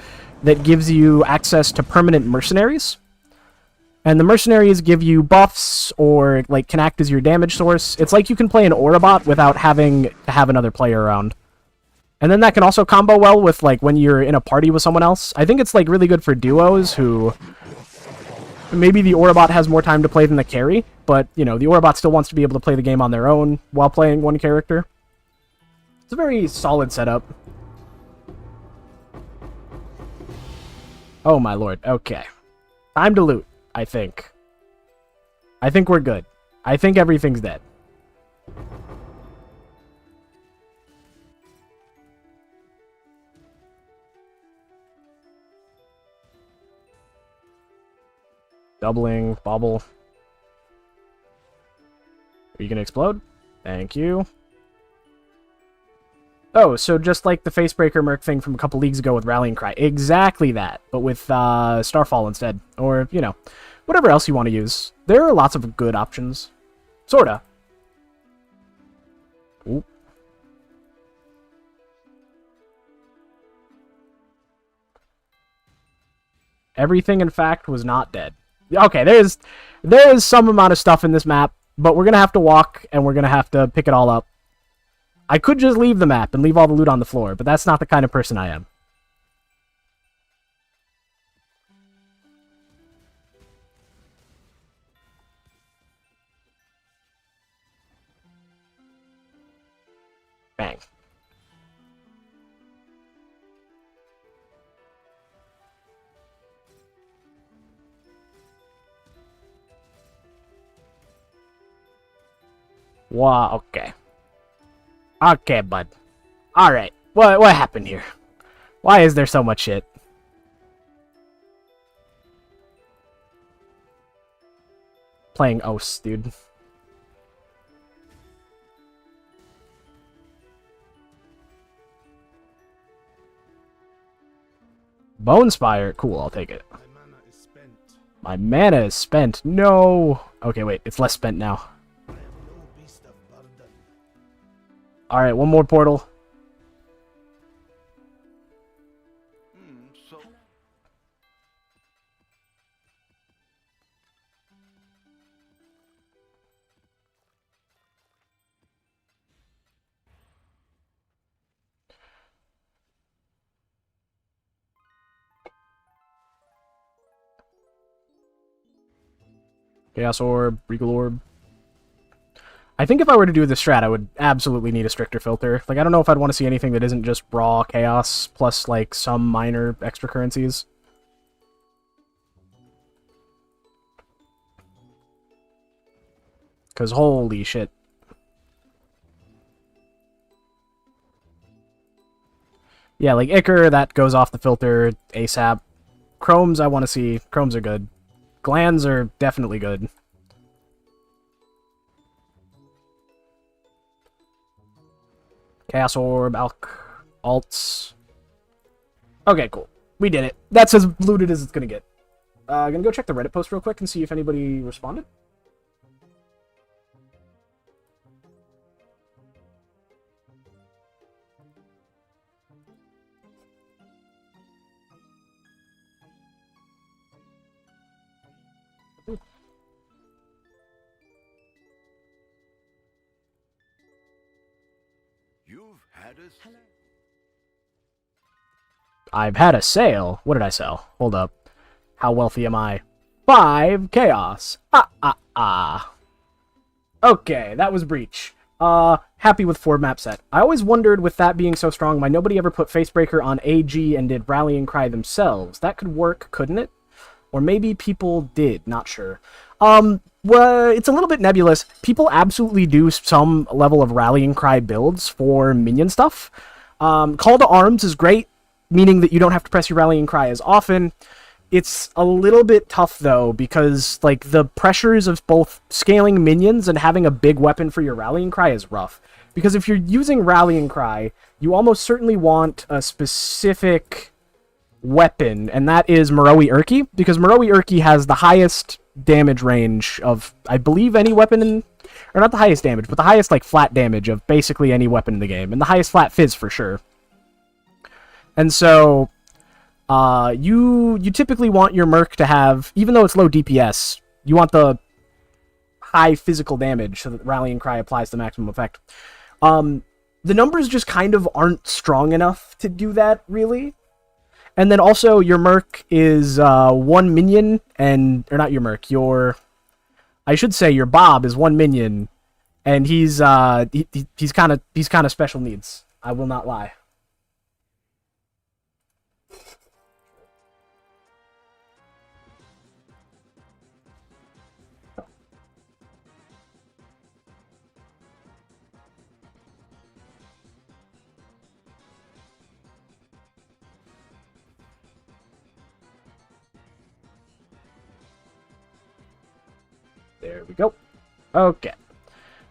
that gives you access to permanent mercenaries. And the mercenaries give you buffs or like can act as your damage source. It's like you can play an Aurabot without having to have another player around. And then that can also combo well with like when you're in a party with someone else. I think it's like really good for duos who maybe the Aurabot has more time to play than the carry, but you know, the Aurabot still wants to be able to play the game on their own while playing one character. It's a very solid setup. Oh my lord, okay. Time to loot, I think. I think we're good. I think everything's dead. Doubling, bobble. Are you gonna explode? Thank you. Oh, so just like the Facebreaker Merc thing from a couple leagues ago with Rallying Cry. Exactly that, but with Starfall instead. Or, you know, whatever else you want to use. There are lots of good options. Sorta. Ooh. Everything, in fact, was not dead. Okay, there is some amount of stuff in this map, but we're going to have to walk, and we're going to have to pick it all up. I could just leave the map and leave all the loot on the floor, but that's not the kind of person I am. Bang. Wow, okay. Okay, bud. Alright. What happened here? Why is there so much shit? Playing Os, dude. Bone Spire. Cool, I'll take it. My mana is spent. My mana is spent. No. Okay, wait. It's less spent now. I am no beast of burden. Alright, one more portal. So Chaos Orb, Regal Orb. I think if I were to do the strat, I would absolutely need a stricter filter. Like, I don't know if I'd want to see anything that isn't just raw chaos plus, like, some minor extra currencies. Because holy shit. Yeah, like Ichor, that goes off the filter ASAP. Chromes, I want to see. Chromes are good. Glands are definitely good. Chaos Orb, Alts. Okay, cool. We did it. That's as looted as it's gonna get. Gonna go check the Reddit post real quick and see if anybody responded. you've had us. I've had a sale. What did I sell? Hold up. How wealthy am I? 5 chaos. Okay, that was Breach. Happy with 4 map set. I always wondered, with that being so strong, why nobody ever put Facebreaker on AG and did Rallying Cry themselves. That could work, couldn't it? Or maybe people did, not sure. Well, it's a little bit nebulous. People absolutely do some level of Rallying Cry builds for minion stuff. Call to Arms is great, meaning that you don't have to press your Rallying Cry as often. It's a little bit tough, though, because, like, the pressures of both scaling minions and having a big weapon for your Rallying Cry is rough. Because if you're using Rallying Cry, you almost certainly want a specific weapon, and that is Moroi Urki, because Moroi Urki has the highest damage range of, I believe, any weapon in... Or not the highest damage, but the highest, like, flat damage of basically any weapon in the game, and the highest flat fizz for sure. And so... you typically want your Merc to have, even though it's low DPS, you want the high physical damage so that Rallying Cry applies the maximum effect. The numbers just kind of aren't strong enough to do that, really. And then also, your Merc is 1 minion, and... Or not your Merc, your... I should say your Bob is 1 minion, and he's kind of special needs. I will not lie. There we go. Okay.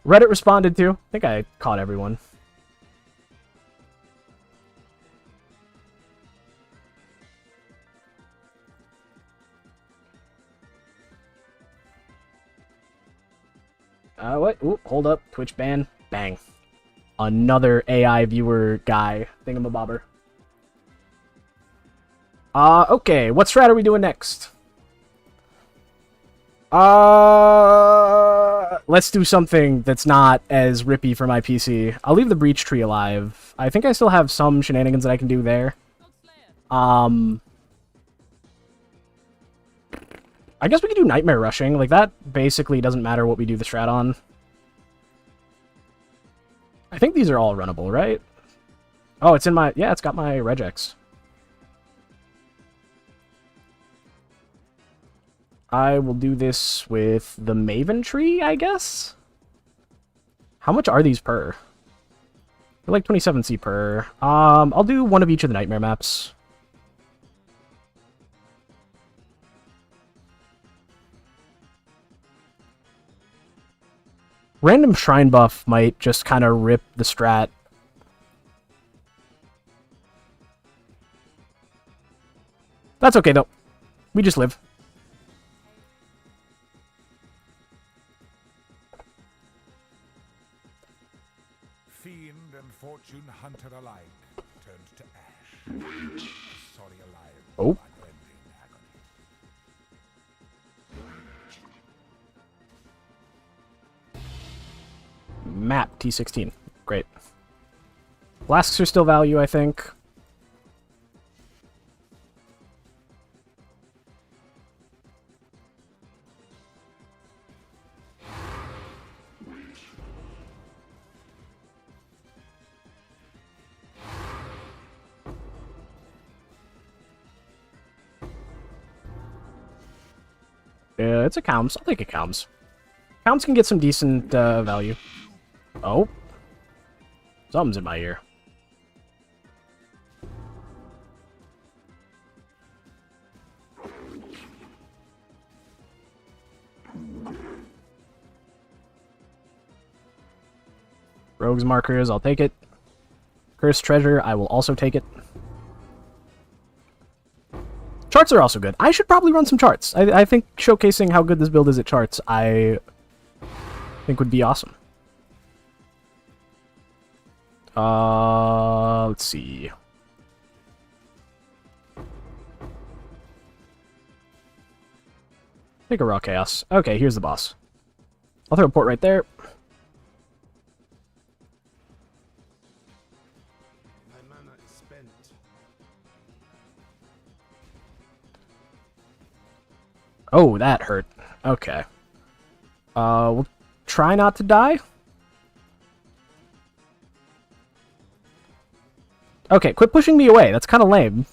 Reddit responded to. I think I caught everyone. What? Ooh, hold up. Twitch ban. Bang. Another AI viewer guy. Thingamabobber. Okay. What strat are we doing next? Let's do something that's not as rippy for my PC. I'll leave the Breach Tree alive. I think I still have some shenanigans that I can do there. I guess we could do Nightmare Rushing. Like, that basically doesn't matter what we do the strat on. I think these are all runnable, right? Oh, it's in my... Yeah, it's got my regex. I will do this with the Maven Tree, I guess? How much are these per? They're like 27C per. I'll do one of each of the nightmare maps. Random shrine buff might just kind of rip the strat. That's okay though. We just live. Fiend and fortune hunter alike turned to ash. Sorry alive. Oh. Unending agony. Map T16. Great. Flasks are still value, I think. It's a Cows. I'll take a Cows. Cows can get some decent value. Oh. Something's in my ear. Rogue's markers, I'll take it. Cursed treasure, I will also take it. Charts are also good. I should probably run some charts. I think showcasing how good this build is at charts, I think would be awesome. Let's see. Take a raw chaos. Okay, here's the boss. I'll throw a port right there. My mana is spent. Oh, that hurt. Okay. We'll try not to die. Okay, quit pushing me away. That's kind of lame.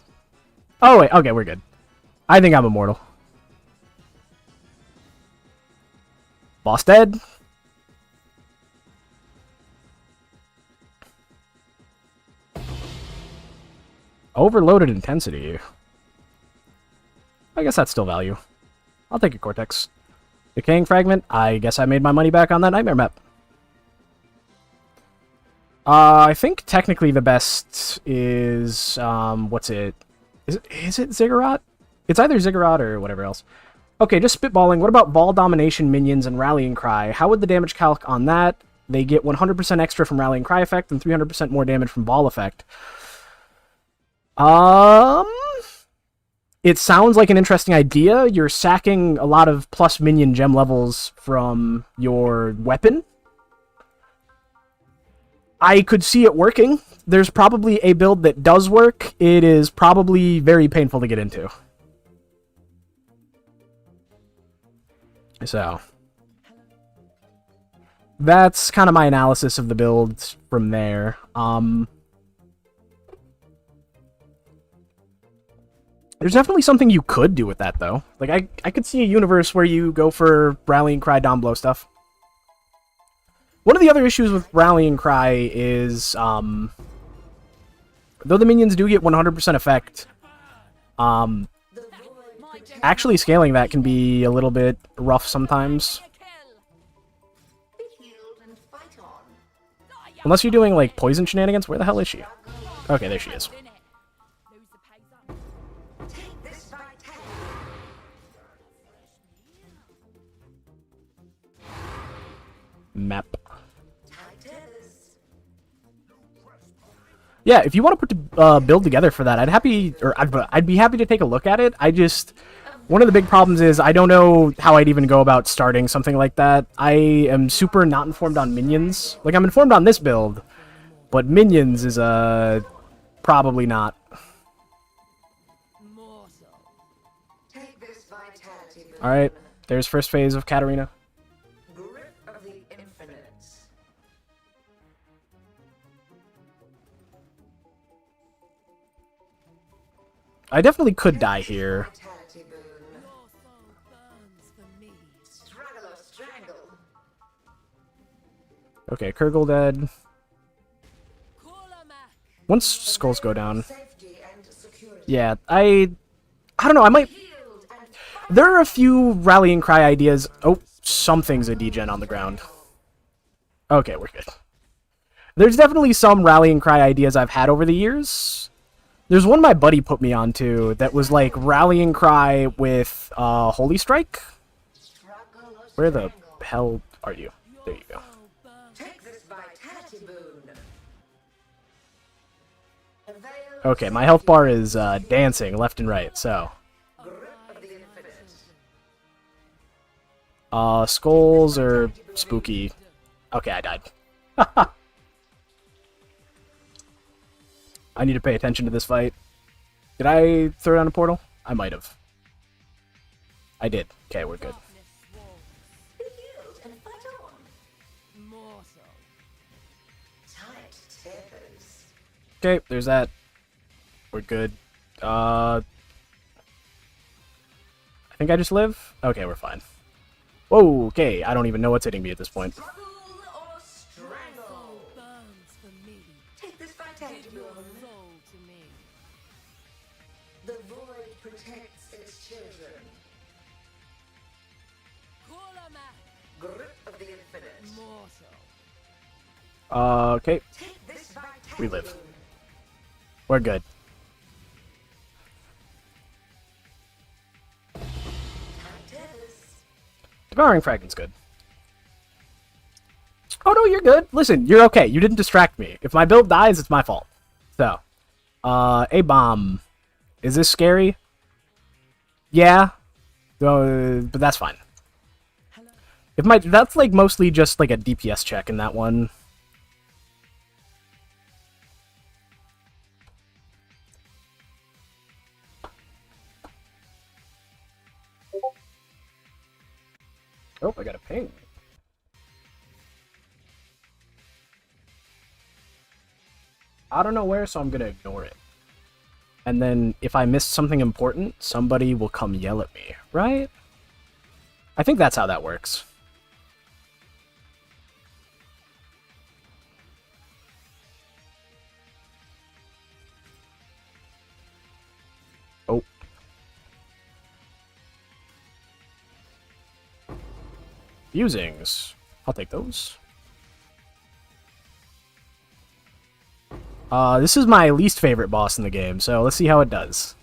Oh, wait. Okay, we're good. I think I'm immortal. Boss dead. Overloaded intensity. I guess that's still value. I'll take a Cortex. Decaying Fragment. I guess I made my money back on that Nightmare map. I think technically the best is, what's it? Is it Ziggurat? It's either Ziggurat or whatever else. Okay, just spitballing. What about Ball Domination, Minions, and Rallying Cry? How would the damage calc on that? They get 100% extra from Rallying Cry effect and 300% more damage from Ball effect. It sounds like an interesting idea. You're sacking a lot of plus minion gem levels from your weapon. I could see it working. There's probably a build that does work. It is probably very painful to get into. So, that's kind of my analysis of the build from there. There's definitely something you could do with that, though. Like, I could see a universe where you go for Rallying Cry down blow stuff. One of the other issues with Rallying Cry is, though the minions do get 100% effect, actually scaling that can be a little bit rough sometimes. Be healed and fight on. Unless you're doing, like, poison shenanigans. Where the hell is she? Okay, there she is. Take this vitality. Map. Titus. Yeah, if you want to put the build together for that, I'd be happy to take a look at it. One of the big problems is I don't know how I'd even go about starting something like that. I am super not informed on minions. Like, I'm informed on this build, but minions is probably not. Take this vitality. All right, there's first phase of Katarina. Grip of the infinites. I definitely could die here. Vitality boon. Struggle or strangle. Okay, Kurgle dead. Once skulls go down. Yeah, I don't know, I might... There are a few rallying cry ideas. Oh, something's a degen on the ground. Okay, we're good. There's definitely some rallying cry ideas I've had over the years. There's one my buddy put me onto that was like rallying cry with Holy Strike. Where the hell are you? There you go. Take this vitality boon. Okay, my health bar is dancing left and right, so. Grip of the infinite. Skulls are spooky. Okay, I died. I need to pay attention to this fight. Did I throw down a portal? I might have. I did. Okay, we're good. Be healed and fight on. Tight tempers. Okay, there's that. We're good. I think I just live? Okay, we're fine. Whoa, okay, I don't even know what's hitting me at this point. Struggle or strangle. Take this vitality boon. The void protects its children. Grip of the infinite. Okay, Take this vitality we live. boon. We're good. Tight tempers. Devouring Fragment's good. Oh no, you're good. Listen, you're okay. You didn't distract me. If my build dies, it's my fault. So, A-bomb. Is this scary? Yeah. But that's fine. If that's like mostly just like a DPS check in that one. Oh, I got a ping. I don't know where, so I'm gonna ignore it. And then if I missed something important, somebody will come yell at me, right? I think that's how that works. Oh. Fusings. I'll take those. This is my least favorite boss in the game, so let's see how it does.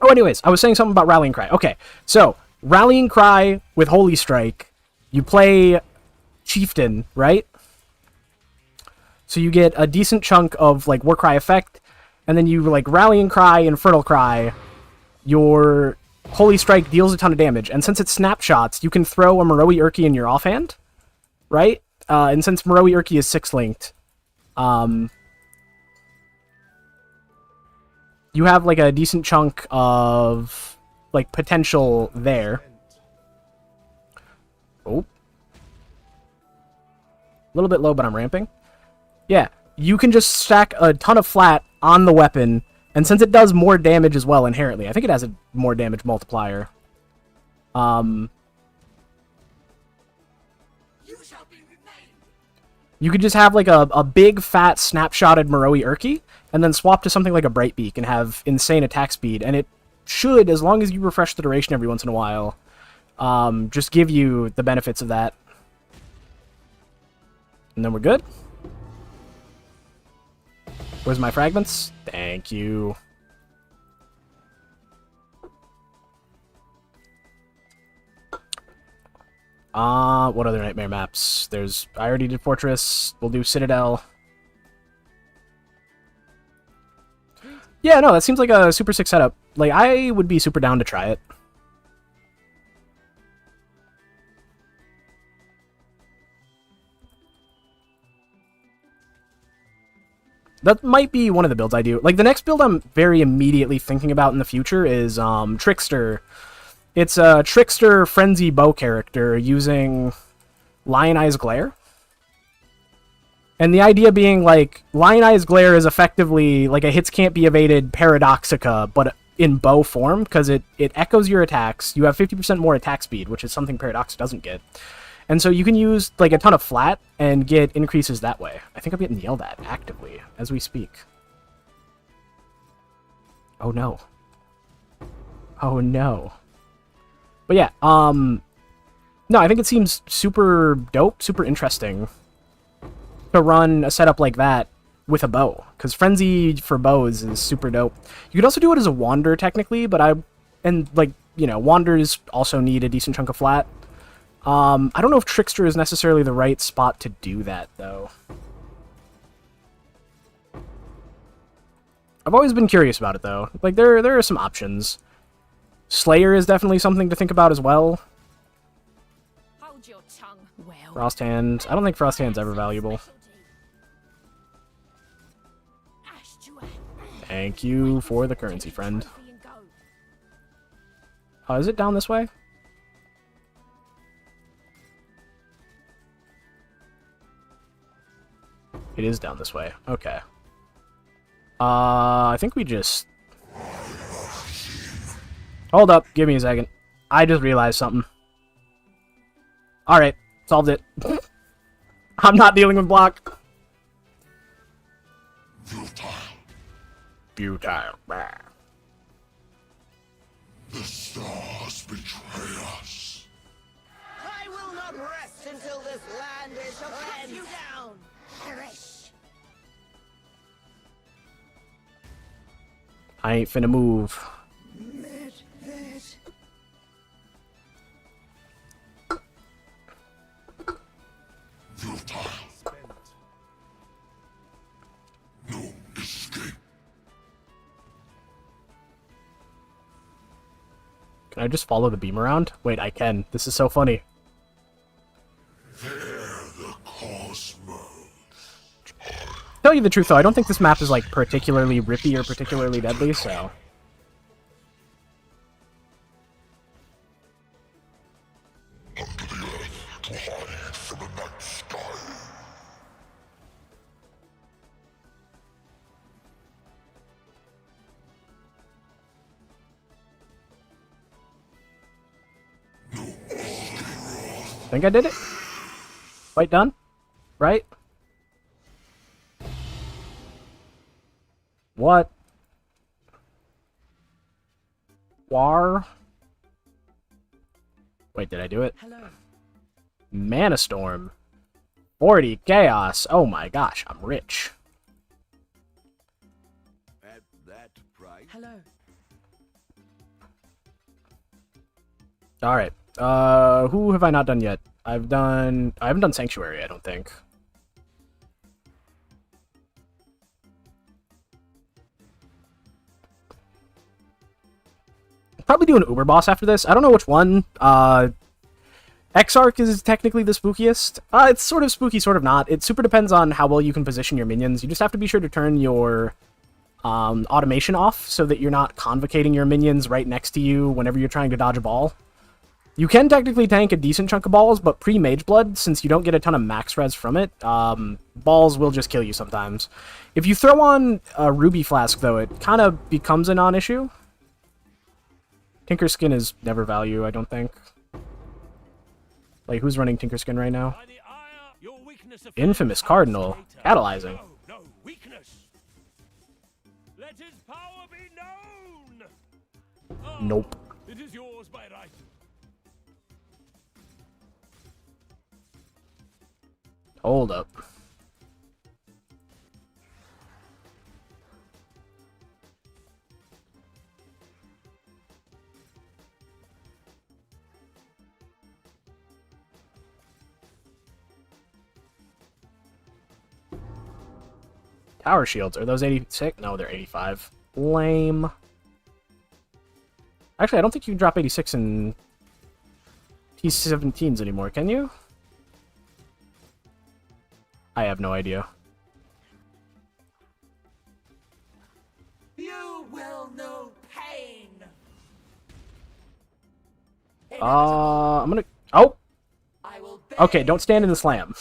Oh, anyways, I was saying something about Rallying Cry. Okay, so, Rallying Cry with Holy Strike, you play Chieftain, right? So you get a decent chunk of, like, Warcry effect, and then you, like, Rallying Cry, Infernal Cry, your Holy Strike deals a ton of damage, and since it's snapshots, you can throw a Moroi Urki in your offhand, right? And since Moroi Urki is 6-linked, you have, like, a decent chunk of, like, potential there. Oh. A little bit low, but I'm ramping. Yeah, you can just stack a ton of flat on the weapon, and since it does more damage as well inherently, I think it has a more damage multiplier. You could just have like a big fat snapshotted Moroi Urki, and then swap to something like a Brightbeak and have insane attack speed, and it should, as long as you refresh the duration every once in a while, just give you the benefits of that. And then we're good. Where's my fragments? Thank you. What other nightmare maps? I already did Fortress. We'll do Citadel. Yeah, no, that seems like a super sick setup. Like, I would be super down to try it. That might be one of the builds I do. Like, the next build I'm very immediately thinking about in the future is, Trickster. It's a Trickster Frenzy Bow character using Lion Eyes Glare. And the idea being, like, Lion Eyes Glare is effectively, like, a hits can't be evaded Paradoxica, but in bow form, because it echoes your attacks. You have 50% more attack speed, which is something Paradox doesn't get. And so you can use like a ton of flat and get increases that way. I think I'm getting yelled at actively as we speak. Oh no. Oh no. But yeah, no, I think it seems super dope, super interesting to run a setup like that with a bow, because Frenzy for bows is super dope. You could also do it as a Wander technically, but Wanders also need a decent chunk of flat. I don't know if Trickster is necessarily the right spot to do that, though. I've always been curious about it, though. Like, there are some options. Slayer is definitely something to think about as well. Hold your tongue. Well, Frost Hand. I don't think Frost Hand's ever valuable. Thank you for the currency, friend. Oh, is it down this way? It is down this way. Okay. I think we just... Hold up. Give me a second. I just realized something. Alright. Solved it. I'm not dealing with block. Futile. The stars betray us. I will not rest until this land is avenged. You down. Perish. I ain't finna move. Futile. No escape. Can I just follow the beam around? Wait, I can. This is so funny. Fear the cosmos. Tell you the truth, though, I don't think this map is, like, particularly rippy or particularly deadly, so... Under the earth to hide from the night sky. Think I did it? Quite done? Right? What? War? Wait, did I do it? Hello. Mana Storm. 40 Chaos. Oh my gosh, I'm rich. At that price. Hello. Alright. Who have I not done yet? I haven't done Sanctuary, I don't think. Probably do an Uber boss after this. I don't know which one. Exarch is technically the spookiest. It's sort of spooky, sort of not. It super depends on how well you can position your minions. You just have to be sure to turn your automation off so that you're not convocating your minions right next to you whenever you're trying to dodge a ball. You can technically tank a decent chunk of balls, but pre-Mageblood, since you don't get a ton of max res from it, balls will just kill you sometimes. If you throw on a Ruby Flask, though, it kind of becomes a non-issue. Tinker Skin is never value, I don't think. Like, who's running Tinker Skin right now? Infamous Cardinal. Catalyzing. No weakness. Let his power be known. Nope. It is yours by right. Hold up. Tower shields. Are those 86? No, they're 85. Lame. Actually, I don't think you can drop 86 in T17s anymore, can you? I have no idea. You will know pain. I'm gonna... Oh! I will Okay, don't stand in the slam.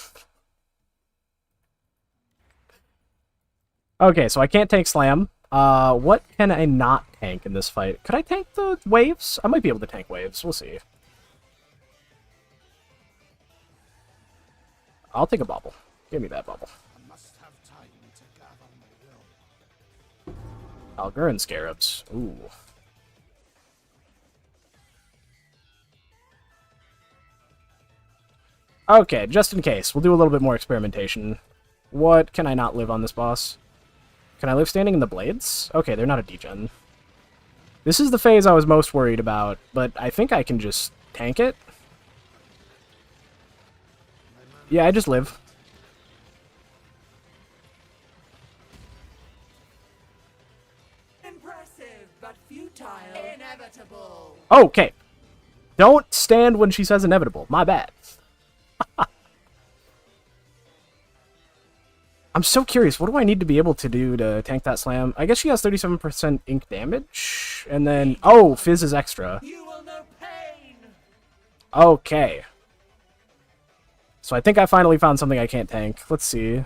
Okay, so I can't take slam. What can I not tank in this fight? Could I tank the waves? I might be able to tank waves. We'll see. I'll take a bubble. Give me that bubble. Algurn Scarabs. Ooh. Okay, just in case. We'll do a little bit more experimentation. What can I not live on this boss? Can I live standing in the blades? Okay, they're not a degen. This is the phase I was most worried about, but I think I can just tank it. Yeah, I just live. Impressive, but futile. Inevitable. Okay. Don't stand when she says inevitable. My bad. I'm so curious. What do I need to be able to do to tank that slam? I guess she has 37% ink damage. And then... Oh, Fizz is extra. You will know pain. Okay. So I think I finally found something I can't tank. Let's see.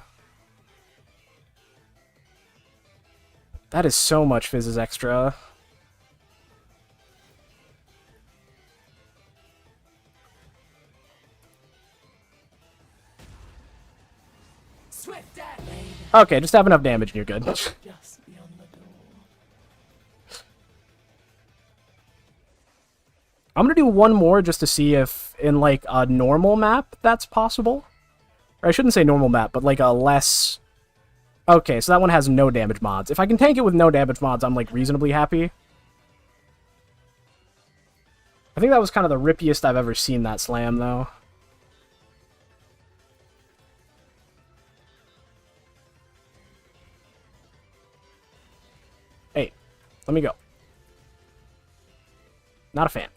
That is so much Fizz is extra. Swift death. Okay, just have enough damage and you're good. Just beyond the door. I'm gonna do one more just to see if in like a normal map that's possible. Or I shouldn't say normal map, but like a less... Okay, so that one has no damage mods. If I can tank it with no damage mods, I'm like reasonably happy. I think that was kind of the rippiest I've ever seen that slam though. Hey, let me go. Not a fan.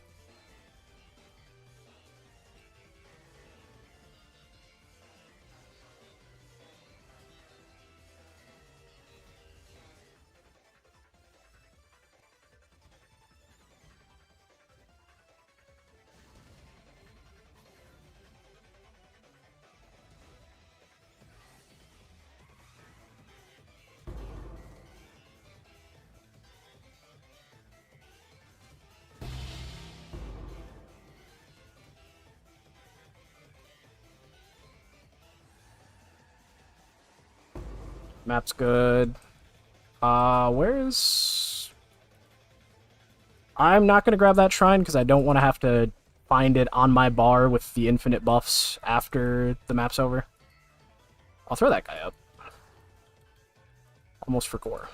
Map's good. Where's... I'm not going to grab that shrine because I don't want to have to find it on my bar with the infinite buffs after the map's over. I'll throw that guy up. Almost for core.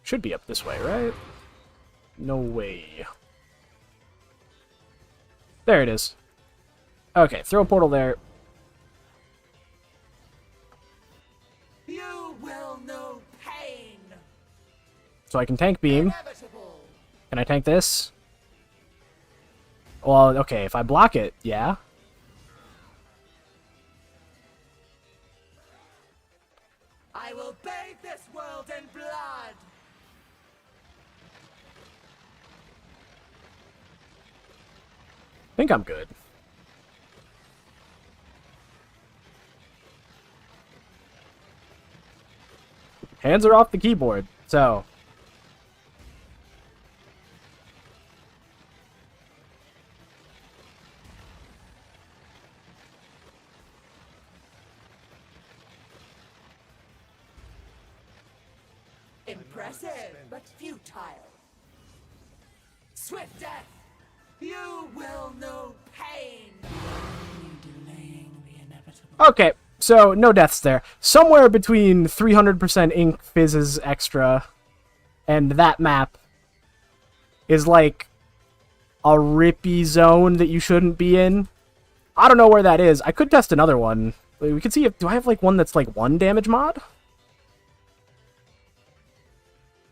Should be up this way, right? No way. There it is. Okay, throw a portal there. You will know pain. So I can tank beam. Inevitable. Can I tank this? Well, okay, if I block it, yeah. I will bathe this world in blood. I think I'm good. Hands are off the keyboard, so... Impressive, but futile. Swift death. You will know pain. Delaying the inevitable. Okay, so no deaths there. Somewhere between 300% ink fizzes extra and that map is like a rippy zone that you shouldn't be in. I don't know where that is. I could test another one. We could see if... Do I have like one that's like 1 damage mod?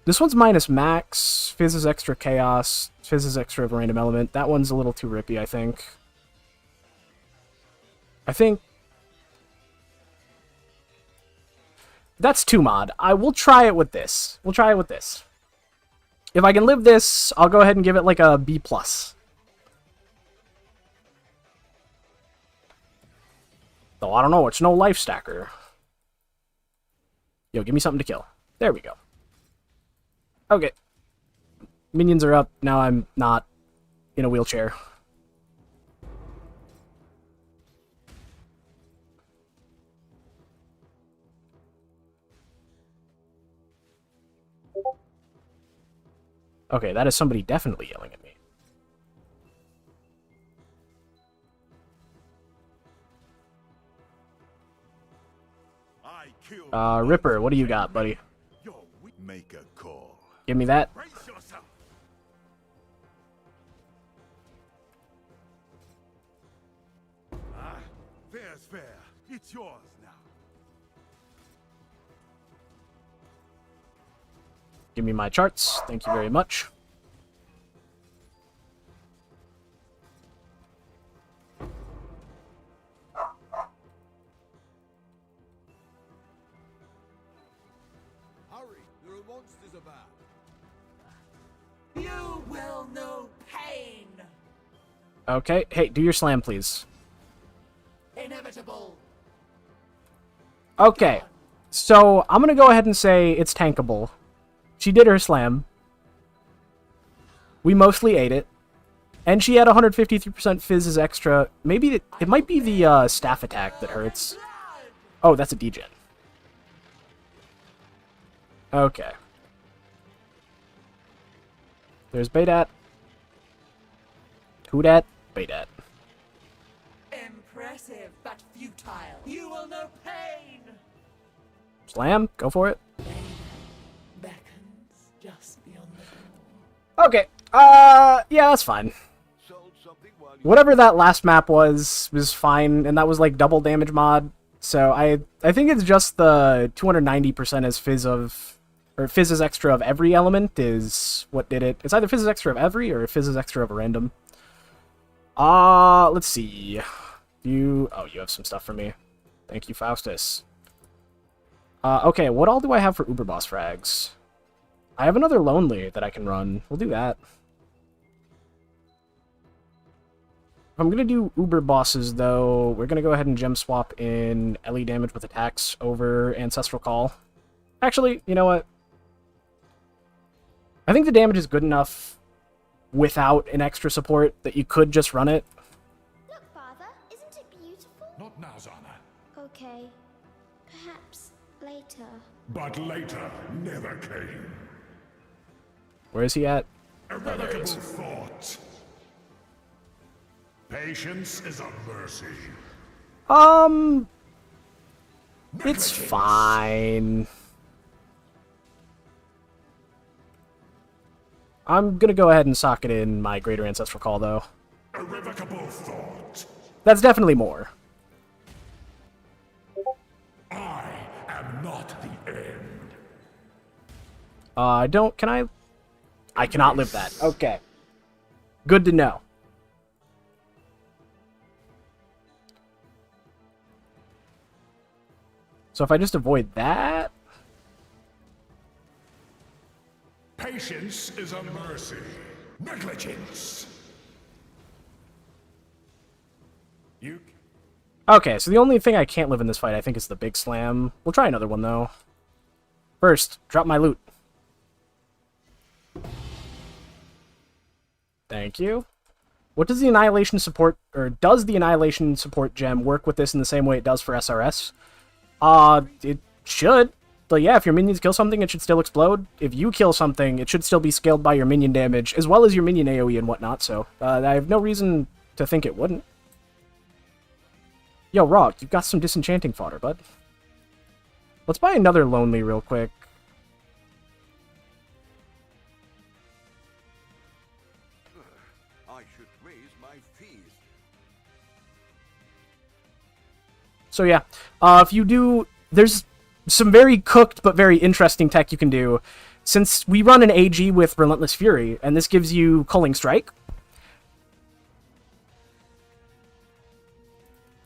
This one's minus max. Fizz is extra chaos. Fizz is extra of a random element. That one's a little too rippy, I think. I think... That's 2 mod. I will try it with this. We'll try it with this. If I can live this, I'll go ahead and give it like a B+. Though I don't know, it's no life stacker. Yo, give me something to kill. There we go. Okay. Minions are up. Now I'm not in a wheelchair. Okay, that is somebody definitely yelling at me. I killed Ripper, what do you got, buddy? Make a call. Give me that. Brace yourself. Ah, fair's fair. It's yours now. Give me my charts. Thank you very much. Hurry, there are monsters about. You will know pain. Okay. Hey, do your slam, please. Inevitable. Okay. So, I'm gonna go ahead and say it's tankable. She did her slam. We mostly ate it. And she had 153% fizz as extra. Maybe it might be the staff attack that hurts. Oh, that's a degen. Okay. There's Baydat. Who dat? Baydat. Impressive, but futile. You will know pain. Slam? Go for it. Beckons just beyond the door. Okay. Yeah, that's fine. Whatever that last map was fine, and that was like double damage mod. So I think it's just the 290% as fizz of, or fizz as extra of every element is what did it. It's either fizz as extra of every or fizz as extra of a random. Let's see. You have some stuff for me. Thank you, Faustus. Okay, what all do I have for Uber Boss frags? I have another Lonely that I can run. We'll do that. If I'm going to do Uber Bosses, though, we're going to go ahead and gem swap in LE damage with attacks over Ancestral Call. Actually, you know what? I think the damage is good enough without an extra support that you could just run it. Look, Father, isn't it beautiful? Not now, Zana. Okay. Perhaps later. But later never came. Where is he at? Irrevocable thought. Patience is a mercy. It's fine. I'm gonna go ahead and socket in my Greater Ancestral Call, though. Irrevocable thought. That's definitely more. I am not the end. I cannot live that. Okay. Good to know. So if I just avoid that... Patience is a mercy. Negligence. You... Okay, so the only thing I can't live in this fight, I think, is the Big Slam. We'll try another one, though. First, drop my loot. Thank you. What does the Annihilation support, or does the Annihilation support gem work with this in the same way it does for SRS? It should. But yeah, if your minions kill something, it should still explode. If you kill something, it should still be scaled by your minion damage, as well as your minion AoE and whatnot, so I have no reason to think it wouldn't. Yo, Rog, you've got some disenchanting fodder, bud. Let's buy another Lonely real quick. I should raise my fees. So yeah, if you do, there's some very cooked but very interesting tech you can do. Since we run an AG with Relentless Fury, and this gives you Culling Strike.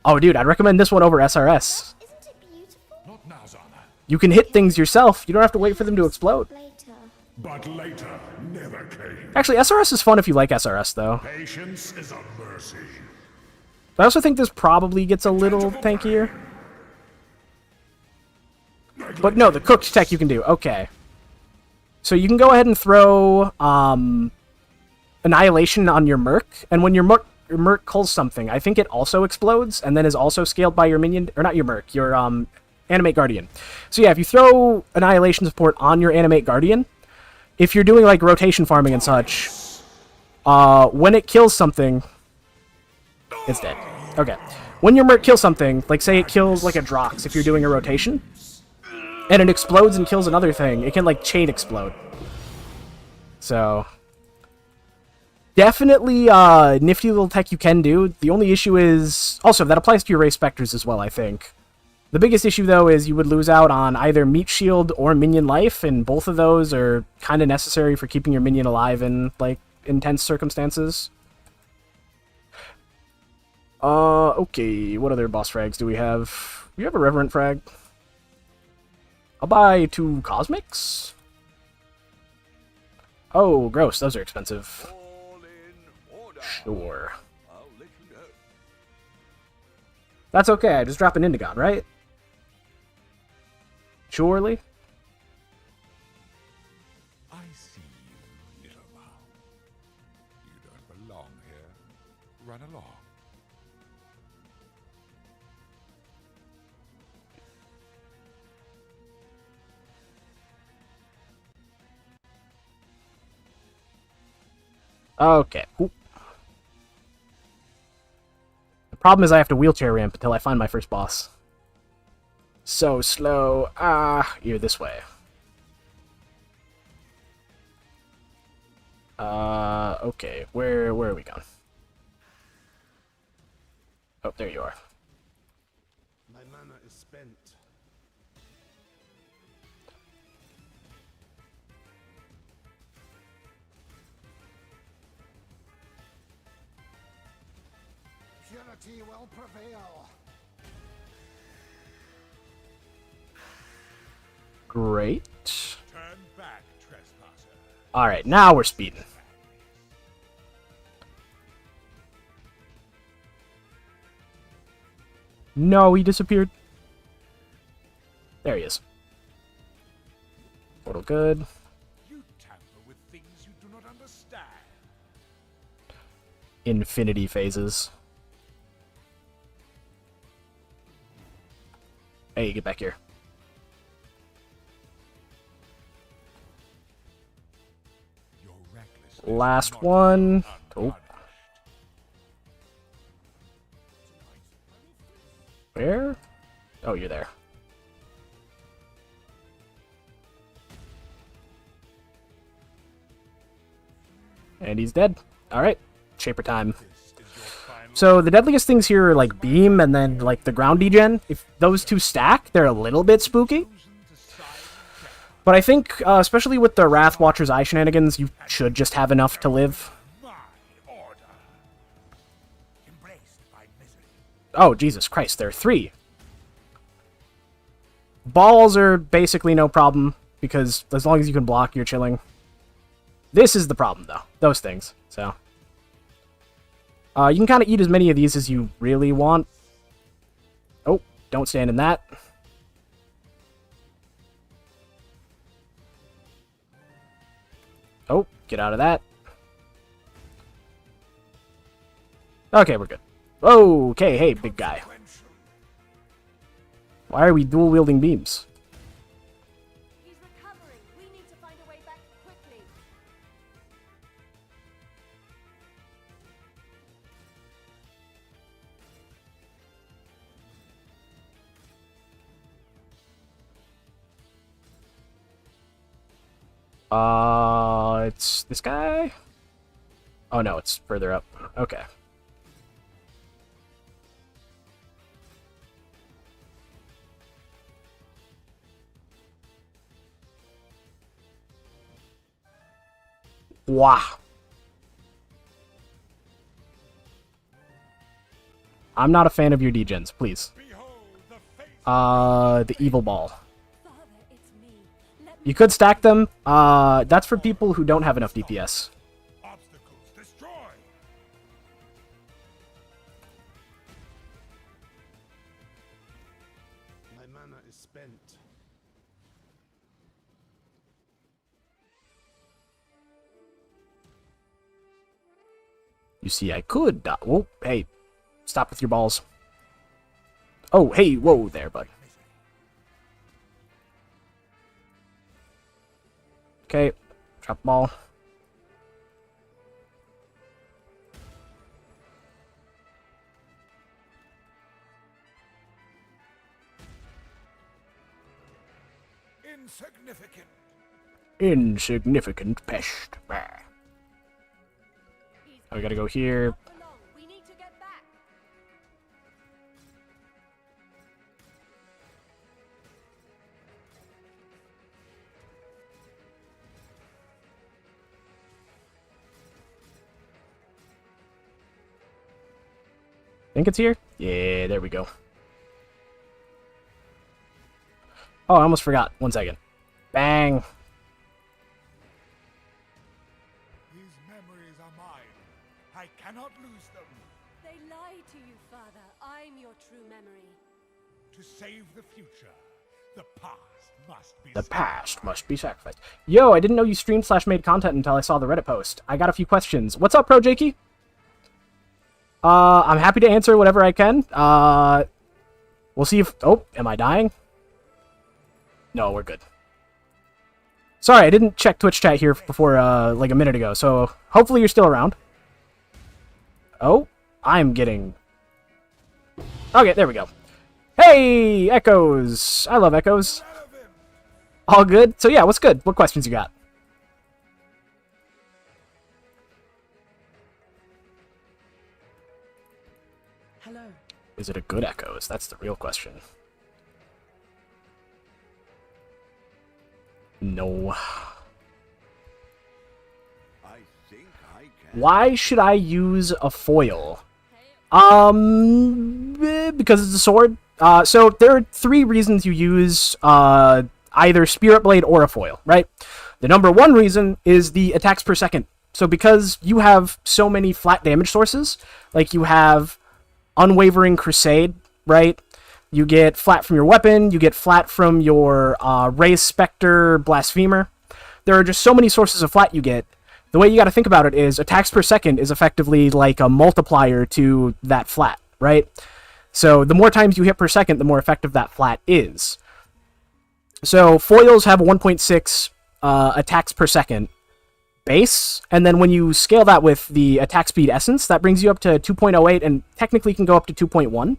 Oh, dude, I'd recommend this one over SRS. Isn't it beautiful? Not now, Zana. You can hit things yourself. You don't have to wait for them to explode. Later. But later never came. Actually, SRS is fun if you like SRS, though. Patience is a mercy. I also think this probably gets a little tankier. But no, the cooked tech you can do. Okay. So you can go ahead and throw Annihilation on your Merc, and when your Merc culls something, I think it also explodes, and then is also scaled by your minion, or not your Merc, your Animate Guardian. So yeah, if you throw Annihilation support on your Animate Guardian, if you're doing like rotation farming and such, when it kills something, it's dead. Okay. When your Merc kills something, like say it kills like a Drox if you're doing a rotation, and it explodes and kills another thing, it can like chain explode. So definitely nifty little tech you can do. The only issue is also that applies to your Ray Spectres as well, I think. The biggest issue though is you would lose out on either meat shield or minion life, and both of those are kind of necessary for keeping your minion alive in like intense circumstances. Okay, what other boss frags do we have? We have a Reverent frag. I'll buy 2 Cosmics. Oh, gross, those are expensive. Sure. That's okay, I just drop an Indigon, right? Surely? I see you, little mouse. You don't belong here. Run along. Okay. Oop. The problem is I have to wheelchair ramp until I find my first boss. So slow. You're this way. Okay. Where are we going? Oh, there you are. My mana is spent. Purity will prevail. Great. Turn back, trespasser. Alright, now we're speeding. No, he disappeared. There he is. Portal good. You tamper with things you do not understand. Infinity phases. Hey, get back here. Your recklessness Last not one. Oh. unpunished. Where? Oh, you're there. And he's dead. Alright. Shaper time. So the deadliest things here are like beam and then like the ground degen. If those two stack, they're a little bit spooky. But I think, especially with the Wrath Watcher's Eye shenanigans, you should just have enough to live. My order. Embraced by misery. Oh, Jesus Christ, there are 3. Balls are basically no problem, because as long as you can block, you're chilling. This is the problem, though. Those things, so. You can kind of eat as many of these as you really want. Oh, don't stand in that. Oh, get out of that. Okay, we're good. Okay, hey, big guy. Why are we dual-wielding beams? He's recovering. We need to find a way back quickly. It's this guy? Oh no, it's further up. Okay. Wow. I'm not a fan of your degens, please. The evil ball. Father, it's me. Let me You could stack them. That's for people who don't have enough DPS. Obstacles destroy. My mana is spent. You see, I could... Whoa, hey. Stop with your balls. Oh, hey, whoa there, bud. Okay, drop the ball. Insignificant. Insignificant pest. Bah. Oh, we gotta go here. We need to get back. Think it's here? Yeah, there we go. Oh, I almost forgot. 1 second. Bang. These memories are mine. I cannot lose them. They lied to you, Father. I'm your true memory. To save the future, the past must be The past must be sacrificed. Yo, I didn't know you streamed/made content until I saw the Reddit post. I got a few questions. What's up, Pro Jakey? I'm happy to answer whatever I can. We'll see if... Oh, am I dying? No, we're good. Sorry, I didn't check Twitch chat here before, like a minute ago, so hopefully you're still around. Oh, I'm getting... Okay, there we go. Hey, Echoes! I love Echoes. All good? So yeah, what's good? What questions you got? Hello. Is it a good Echoes? That's the real question. No. Why should I use a foil? Because it's a sword. So there are 3 reasons you use either Spirit Blade or a foil, right? The number 1 reason is the attacks per second. So because you have so many flat damage sources, like you have Unwavering Crusade, right? You get flat from your weapon, you get flat from your Raise Spectre Blasphemer. There are just so many sources of flat you get. The way you got to think about it is attacks per second is effectively like a multiplier to that flat, right? So the more times you hit per second, the more effective that flat is. So foils have 1.6 attacks per second base, and then when you scale that with the attack speed essence, that brings you up to 2.08 and technically can go up to 2.1.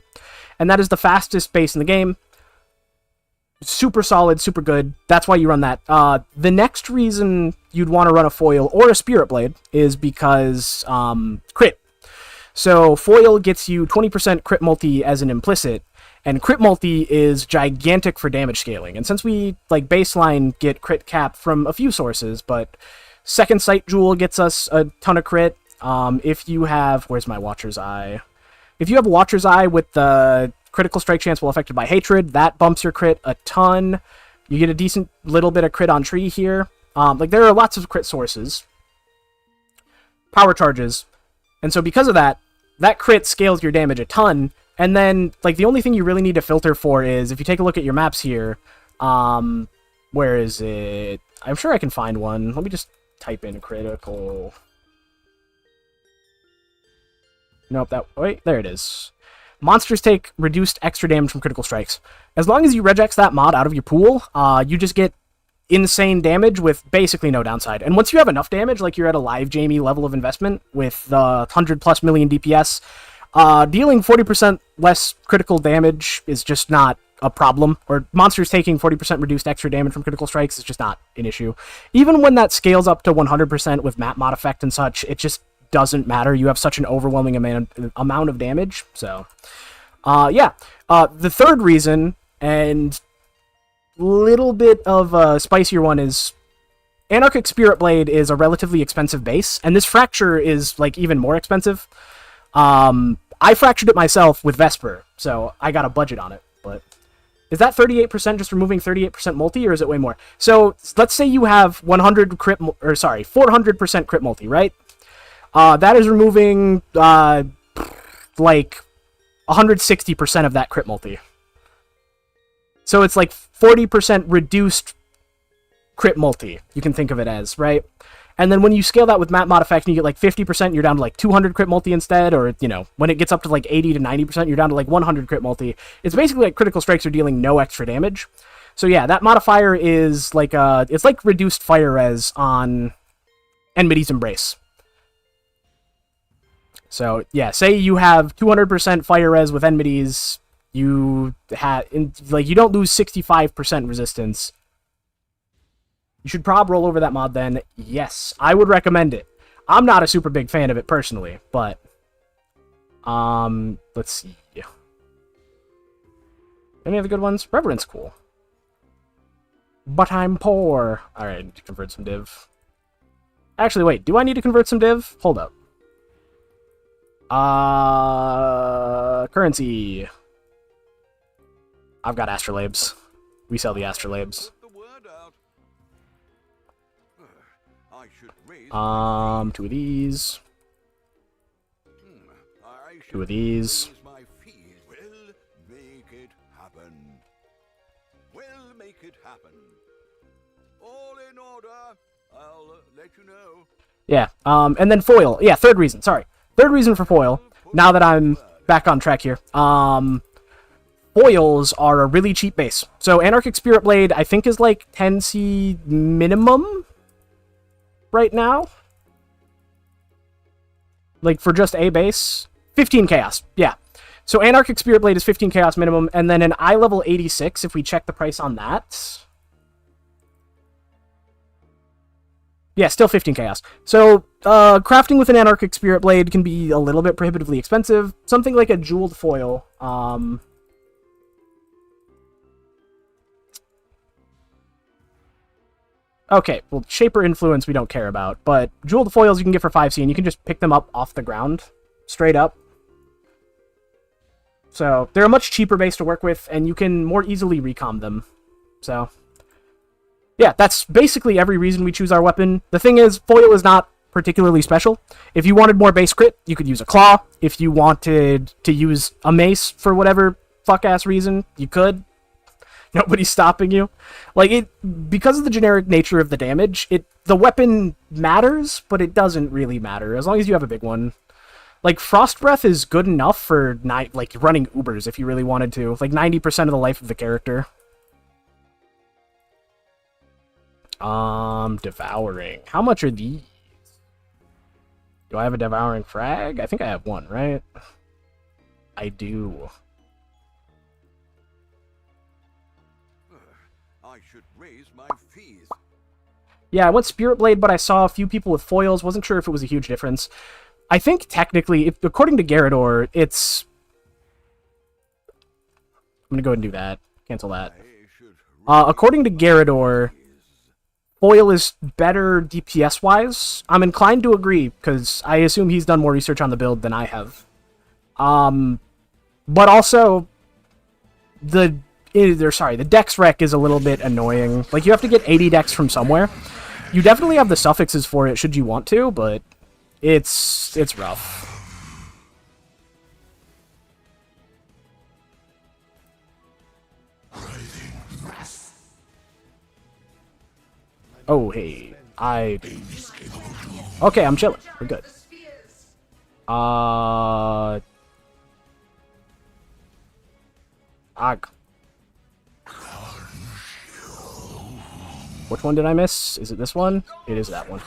And that is the fastest base in the game. Super solid, super good. That's why you run that. The next reason you'd want to run a foil or a Spirit Blade is because crit. So foil gets you 20% crit multi as an implicit, and crit multi is gigantic for damage scaling. And since we, like, baseline get crit cap from a few sources, but Second Sight Jewel gets us a ton of crit. If you have... Where's my Watcher's Eye? If you have Watcher's Eye with the critical strike chance while affected by hatred, that bumps your crit a ton. You get a decent little bit of crit on tree here. Like, there are lots of crit sources. Power charges. And so because of that, that crit scales your damage a ton. And then, like, the only thing you really need to filter for is, if you take a look at your maps here, where is it? I'm sure I can find one. Let me just type in critical. Nope, wait, there it is. Monsters take reduced extra damage from critical strikes. As long as you regex that mod out of your pool, you just get insane damage with basically no downside. And once you have enough damage, like you're at a live Jamie level of investment with the 100+ million DPS, dealing 40% less critical damage is just not a problem. Or monsters taking 40% reduced extra damage from critical strikes is just not an issue. Even when that scales up to 100% with map mod effect and such, it just doesn't matter. You have such an overwhelming amount of damage. So, yeah. The third reason, and little bit of a spicier one, is Anarchic Spirit Blade is a relatively expensive base, and this Fracture is, like, even more expensive. I fractured it myself with Vesper, so I got a budget on it, but... Is that 38% just removing 38% multi, or is it way more? So, let's say you have 400% crit multi, right? That is removing, like, 160% of that crit multi. So it's like 40% reduced crit multi, you can think of it as, right? And then when you scale that with map mod effect and you get like 50%, you're down to like 200 crit multi instead, or, you know, when it gets up to like 80 to 90%, you're down to like 100 crit multi. It's basically like critical strikes are dealing no extra damage. So yeah, that modifier is like, it's like reduced fire res on Enmity's Embrace. So yeah, say you have 200% fire res with Enmity's, you don't lose 65% resistance. You should roll over that mod then. Yes, I would recommend it. I'm not a super big fan of it personally, but let's see. Any other good ones? Reverence, cool. But I'm poor. All right, I need to convert some div. Actually, wait. Do I need to convert some div? Hold up. Currency. I've got astrolabes. We sell the astrolabes. Two of these. Two of these. We'll make it happen. All in order. I'll let you know. Yeah, and then foil. Yeah, third reason, sorry. Third reason for foil, now that I'm back on track here. Foils are a really cheap base. So Anarchic Spirit Blade, I think, is like 10C minimum right now. Like, for just a base. 15 Chaos, yeah. So Anarchic Spirit Blade is 15 Chaos minimum, and then an eye level 86, if we check the price on that. Yeah, still 15 Chaos. So, crafting with an Anarchic Spirit Blade can be a little bit prohibitively expensive. Something like a jeweled foil. Okay, well, Shaper Influence we don't care about, but jeweled foils you can get for 5C, and you can just pick them up off the ground, straight up. So, they're a much cheaper base to work with, and you can more easily recom them. So, yeah, that's basically every reason we choose our weapon. The thing is, foil is not particularly special. If you wanted more base crit, you could use a claw. If you wanted to use a mace for whatever fuck-ass reason, you could. Nobody's stopping you. Like, because of the generic nature of the damage, the weapon matters, but it doesn't really matter, as long as you have a big one. Like, Frost Breath is good enough for, like, running Ubers if you really wanted to. Like, 90% of the life of the character. Devouring. How much are these? Do I have a Devouring Frag? I think I have one, right? I do. I should raise my fees. Yeah, I went Spirit Blade, but I saw a few people with foils. Wasn't sure if it was a huge difference. I think technically, according to Garrador, it's... I'm gonna go ahead and do that. Cancel that. According to Garrador, foil is better DPS-wise. I'm inclined to agree, because I assume he's done more research on the build than I have. But also, the dex rec is a little bit annoying. Like, you have to get 80 dex from somewhere. You definitely have the suffixes for it should you want to, but it's rough. Oh, hey. Okay, I'm chilling. We're good. Which one did I miss? Is it this one? It is that one.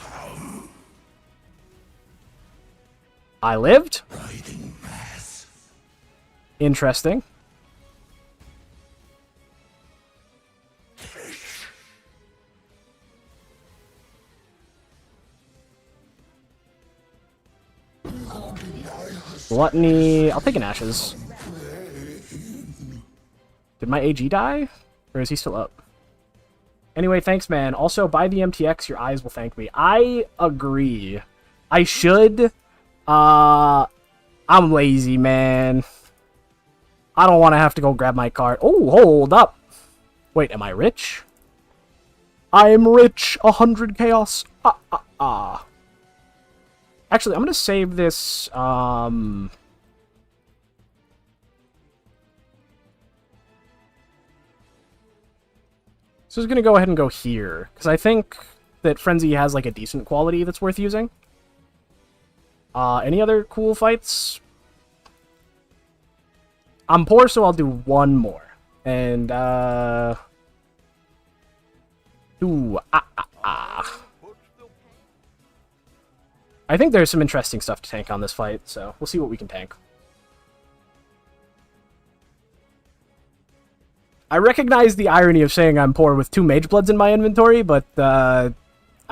I lived? Interesting. Gluttony. I'll take an Ashes. Did my AG die? Or is he still up? Anyway, thanks, man. Also, buy the MTX. Your eyes will thank me. I agree. I should. I'm lazy, man. I don't want to have to go grab my card. Oh, hold up. Wait, am I rich? I am rich. 100 chaos. Actually, I'm going to save this, So I was going to go ahead and go here, because I think that Frenzy has like a decent quality that's worth using. Any other cool fights? I'm poor, so I'll do one more. And, I think there's some interesting stuff to tank on this fight, so we'll see what we can tank. I recognize the irony of saying I'm poor with 2 magebloods in my inventory, but, I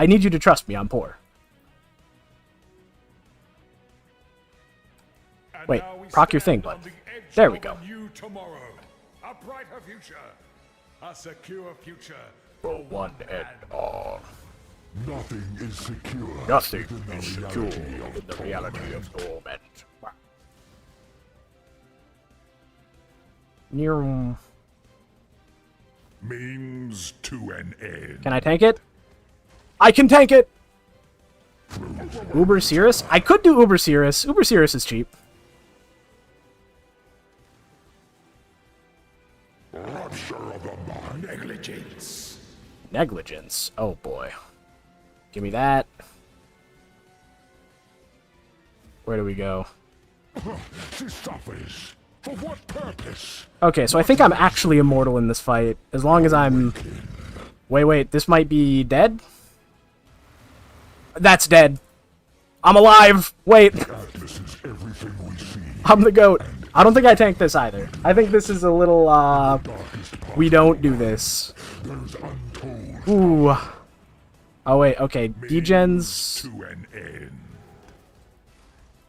need you to trust me, I'm poor. Wait, proc your thing, bud. There we go. A brighter future, a secure future For one and all. Nothing is secure. Nothing within is the secure reality of in the reality of torment. Near. means to an end. Can I tank it? I can tank it! Uber Cirrus? I could do Uber Cirrus. Uber Cirrus is cheap. Rupture of the mind. Negligence. Negligence. Oh boy. Give me that. Where do we go? She suffers. For what purpose? Okay, so I think I'm actually immortal in this fight. As long as I'm... Wait, this might be dead? That's dead. I'm alive! Wait! Atlas is everything we see. I'm the goat. I don't think I tanked this either. I think this is a little, we don't do this. There's untold. Ooh. Oh, wait, okay. Degens... To an end.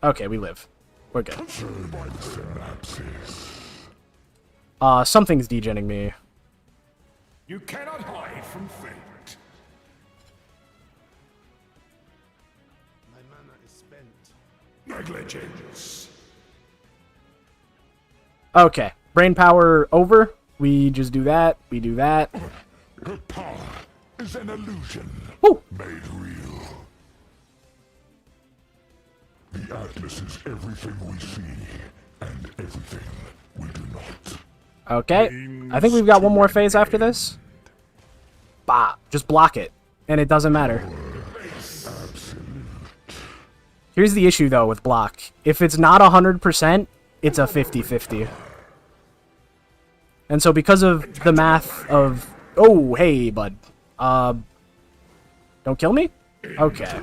Okay, we live. We're good. Synapses. Something's degenning me. You cannot hide from fate. My mana is spent. Negligence. Okay. Brain power over. We just do that. We do that. Her power is an illusion. Woo! Made real. The Atlas is everything we see, and everything we do not. Okay. I think we've got one more phase after this. Bah. Just block it. And it doesn't matter. Here's the issue, though, with block. If it's not 100%, it's a 50-50. And so because of the math of... Oh, hey, bud. Don't kill me? Okay.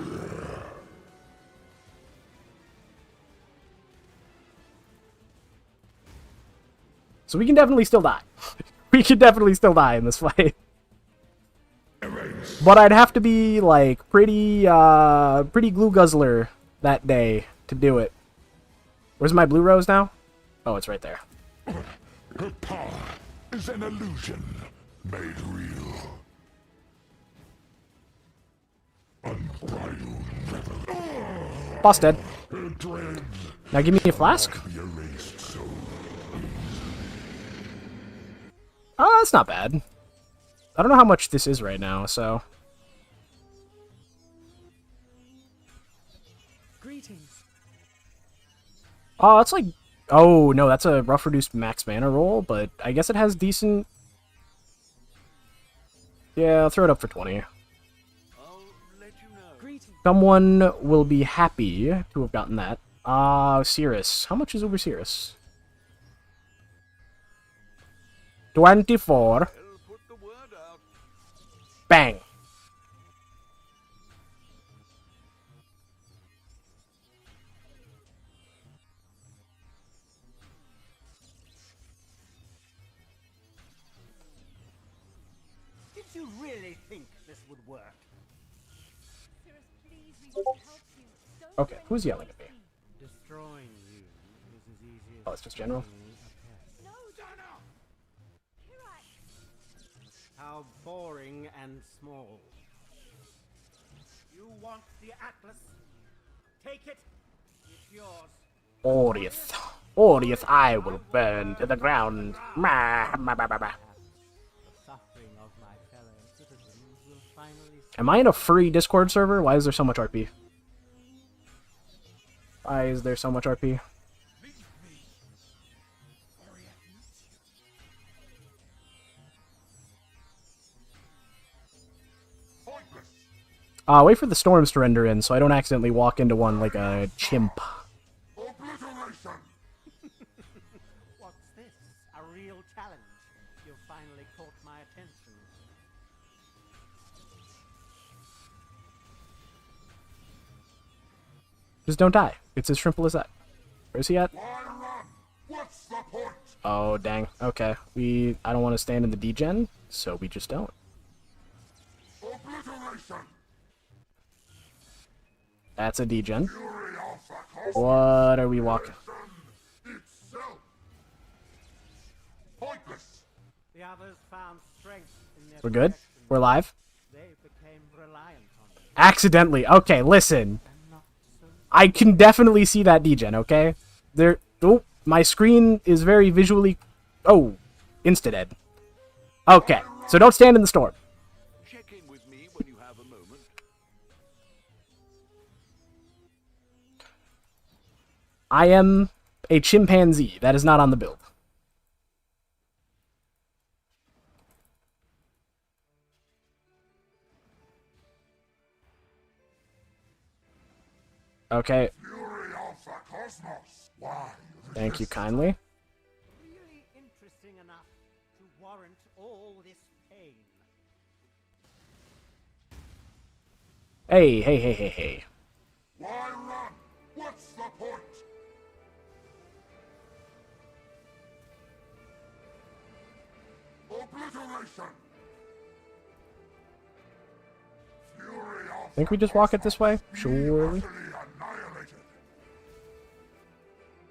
So we can definitely still die. We can definitely still die in this fight. But I'd have to be, like, pretty glue guzzler that day to do it. Where's my blue rose now? Oh, it's right there. Her power is an illusion made real. Unbridled revel. Boss dead. Her dreads Now give me a flask. be erased so. Oh, that's not bad. I don't know how much this is right now, so... Greetings. Oh, that's like... Oh, no, that's a rough reduced max mana roll, but I guess it has decent... Yeah, I'll throw it up for 20. I'll let you know. Greetings. Someone will be happy to have gotten that. Cirrus. How much is Uber Cirrus? 24. I'll put the word out. Bang. Did you really think this would work? Okay, who's yelling at me? Destroying you is as easy as Oh, it's just general? how boring and small. You want the Atlas? Take it. It's yours. Orieth. Orieth, I will burn to the ground. Ma, ma, ma, ma, ma. The suffering of my fellow citizens will finally... Am I in a free Discord server? Why is there so much RP? Why is there so much RP? Wait for the storms to render in so I don't accidentally walk into one like a chimp. Obliteration! What's this? A real challenge? You finally caught my attention. Just don't die. It's as simple as that. Where's he at? Why run? What's the point? Oh, dang. Okay. I don't want to stand in the degen, so we just don't. Obliteration! That's a degen. Fury of the cosmos! What are we walking? Itself! Pointless! The others found strength in their We're good? protection. We're live? They became reliant on me. Accidentally. Okay, listen. And not so I can definitely see that degen, okay? Oh, my screen is very visually... Oh, insta-dead. Okay, so don't stand in the storm. Check in with me when you have a moment. I am a chimpanzee. That is not on the build. Okay, Fury of the cosmos! Why? thank you kindly. really interesting enough to warrant all this pain. Hey. Why run? What's the point? Obliteration! Fury of Think we just walk it this way? Surely. utterly annihilated!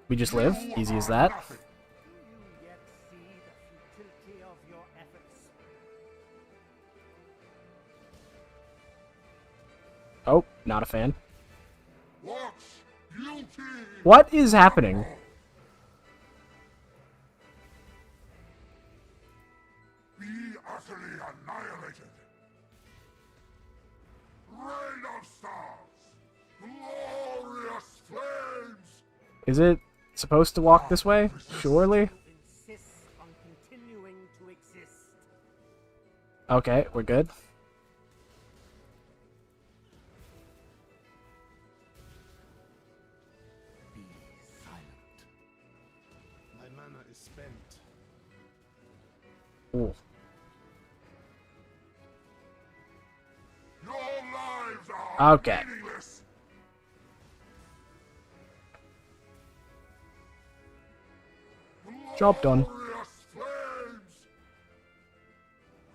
We just live? Easy as that. Do you yet see the futility of your efforts? Oh, not a fan. What's beauty? What is happening? Be utterly annihilated! Rain of stars! Glorious flames! Is it supposed to walk this way? Surely. Insists on continuing to exist. Okay, we're good. Be silent. My mana is spent. Ooh. Your lives are Okay. meaningless! Job done. Glorious flames!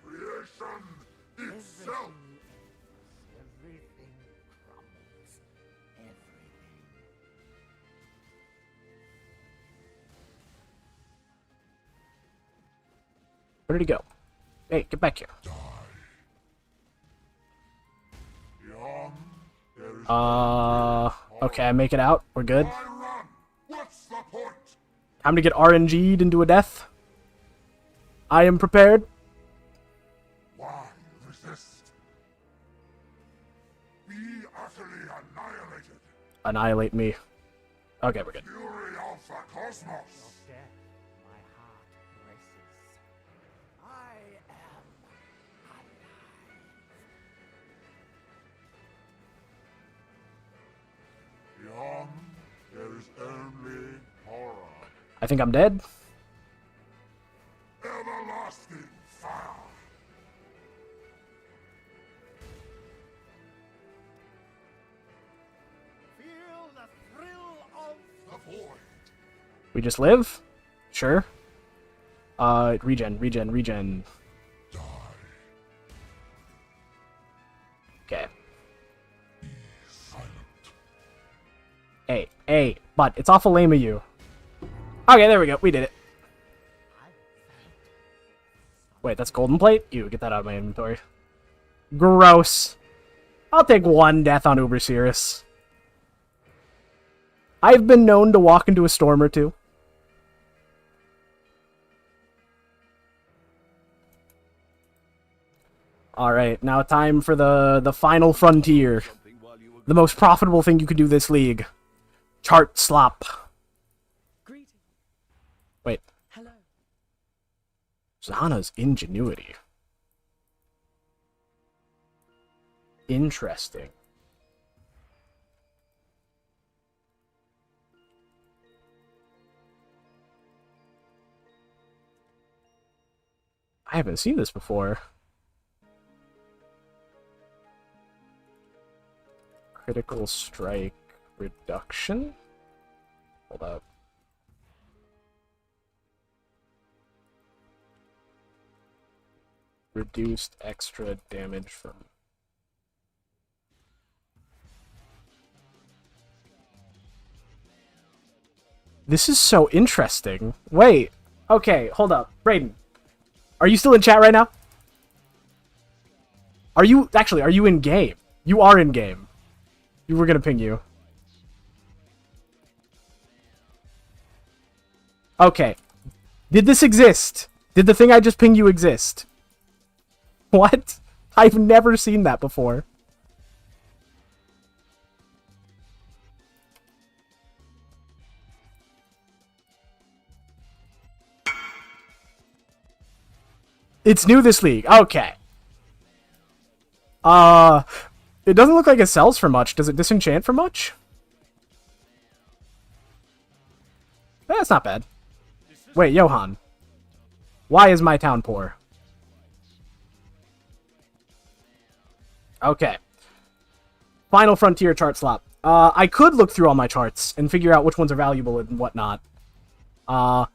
Creation itself! Everything crumbles. Everything. Where did he go? Hey, get back here. Beyond, there is Okay, I make it out. We're good. why run? What's the point? Time to get RNG'd into a death. I am prepared. Why resist? Be utterly annihilated! Annihilate me. Okay, we're good. Fury of the cosmos! Death, my heart races. I am alive. Beyond, there is only horror. I think I'm dead. Everlasting fire! Feel the thrill of The void! We just live? Sure. Regen. Die. Okay. Silent. Hey, but it's awful lame of you. Okay, there we go. We did it. Wait, that's golden plate? Ew, get that out of my inventory. Gross. I'll take one death on Uber Cirrus. I've been known to walk into a storm or two. Alright, now time for the final frontier. Something while you were The most profitable thing you could do this league. Chart slop. Greeting. Wait, Hello. Zana's ingenuity. Interesting. I haven't seen this before. Critical strike reduction? Hold up. Reduced extra damage from... This is so interesting. Wait. Okay, hold up. Brayden. Are you still in chat right now? Are you... Actually, are you in game? You are in game. You were gonna ping you. Okay. Did this exist? Did the thing I just pinged you exist? What? I've never seen that before. It's new this league. Okay. It doesn't look like it sells for much. Does it disenchant for much? That's not bad. Wait, Johan. Why is my town poor? Okay. Final Frontier chart slot. I could look through all my charts and figure out which ones are valuable and whatnot. I'm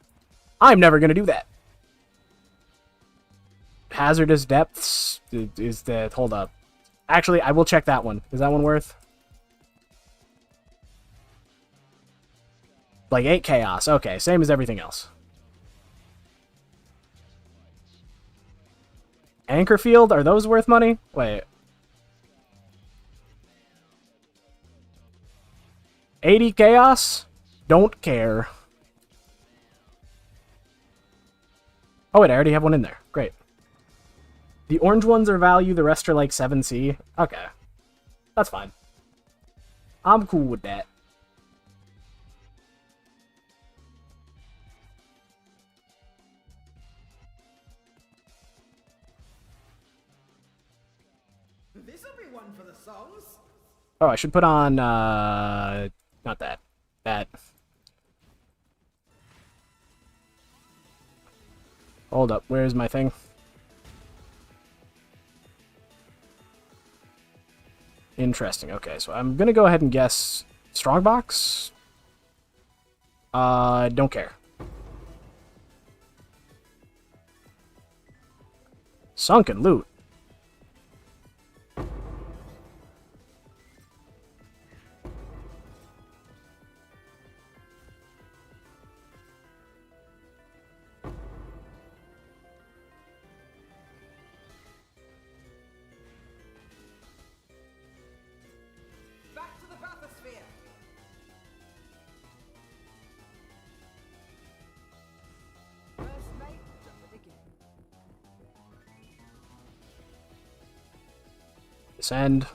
never gonna do that. Hazardous depths is the... Hold up. Actually, I will check that one. Is that one worth? Like 8 chaos. Okay, same as everything else. Anchor field? Are those worth money? Wait. 80 chaos? Don't care. Oh wait, I already have one in there. Great. The orange ones are value, the rest are like 7C. Okay. That's fine. I'm cool with that. This'll be one for the songs. Oh, I should put on, not that. That. Hold up, where's my thing? Interesting. Okay, so I'm gonna go ahead and guess Strongbox. Don't care. Sunken loot. Descend.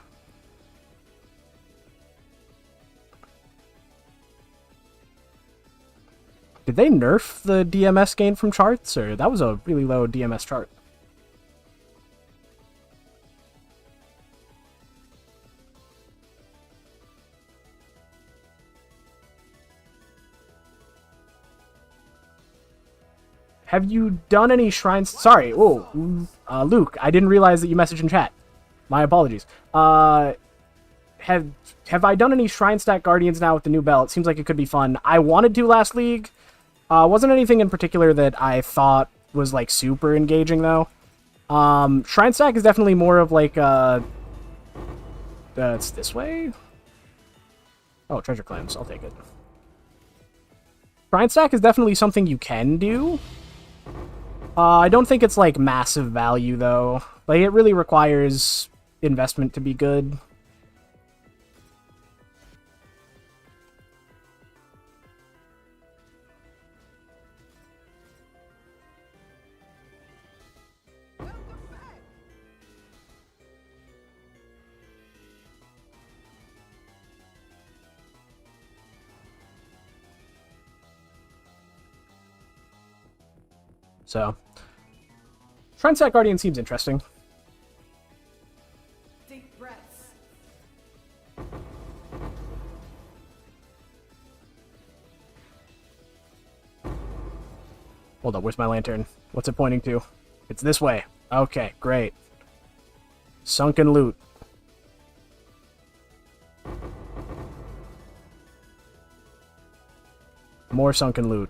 Did they nerf the DMS gain from charts, or that was a really low DMS chart? Have you done any shrines? Sorry, Luke, I didn't realize that you messaged in chat. My apologies. Have I done any Shrine Stack Guardians now with the new belt? It seems like it could be fun. I wanted to last league. Wasn't anything in particular that I thought was like super engaging though. Shrine Stack is definitely more of like it's this way. Oh, treasure claims. I'll take it. Shrine Stack is definitely something you can do. I don't think it's like massive value though. Like it really requires investment to be good. So, Shrine Stack Guardian seems interesting. Deep breaths. Hold up, where's my lantern? What's it pointing to? It's this way. Okay, great. Sunken loot. More sunken loot.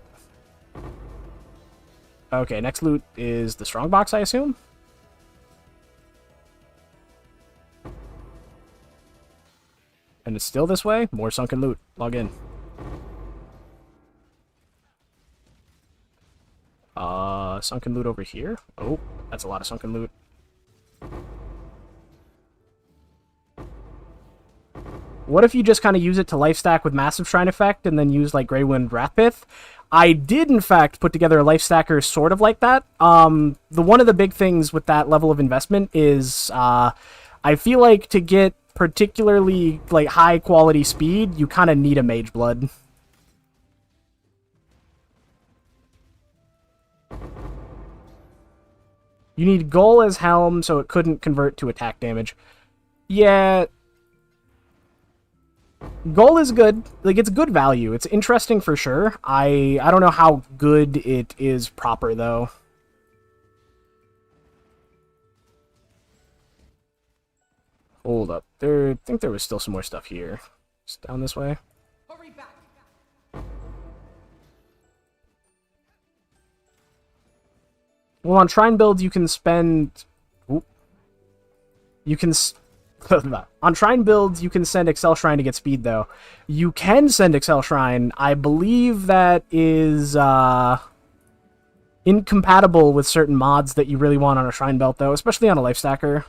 Okay, next loot is the strongbox, I assume? And it's still this way? More sunken loot. Log in. Sunken loot over here? Oh, that's a lot of sunken loot. What if you just kind of use it to life stack with Massive Shrine effect and then use like Greywind Wrathpith? I did in fact put together a life stacker sort of like that. One of the big things with that level of investment is I feel like to get particularly like high quality speed, you kind of need a mageblood. You need Gull as Helm so it couldn't convert to attack damage. Yeah. Gull is good. Like, it's good value. It's interesting for sure. I don't know how good it is proper, though. Hold up. I think there was still some more stuff here. Just down this way. Hurry back. Well, on Shrine builds, you can spend... Oop. You can... On Shrine builds, you can send Excel Shrine to get speed, though. You can send Excel Shrine. I believe that is incompatible with certain mods that you really want on a Shrine belt, though, especially on a life stacker.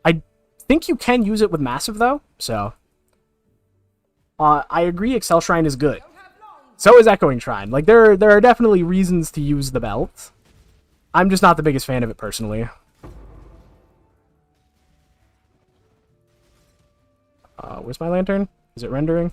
I think you can use it with Massive, though, so... I agree Excel Shrine is good. So is Echoing Shrine. Like, there are definitely reasons to use the belt. I'm just not the biggest fan of it, personally. Where's my lantern? Is it rendering?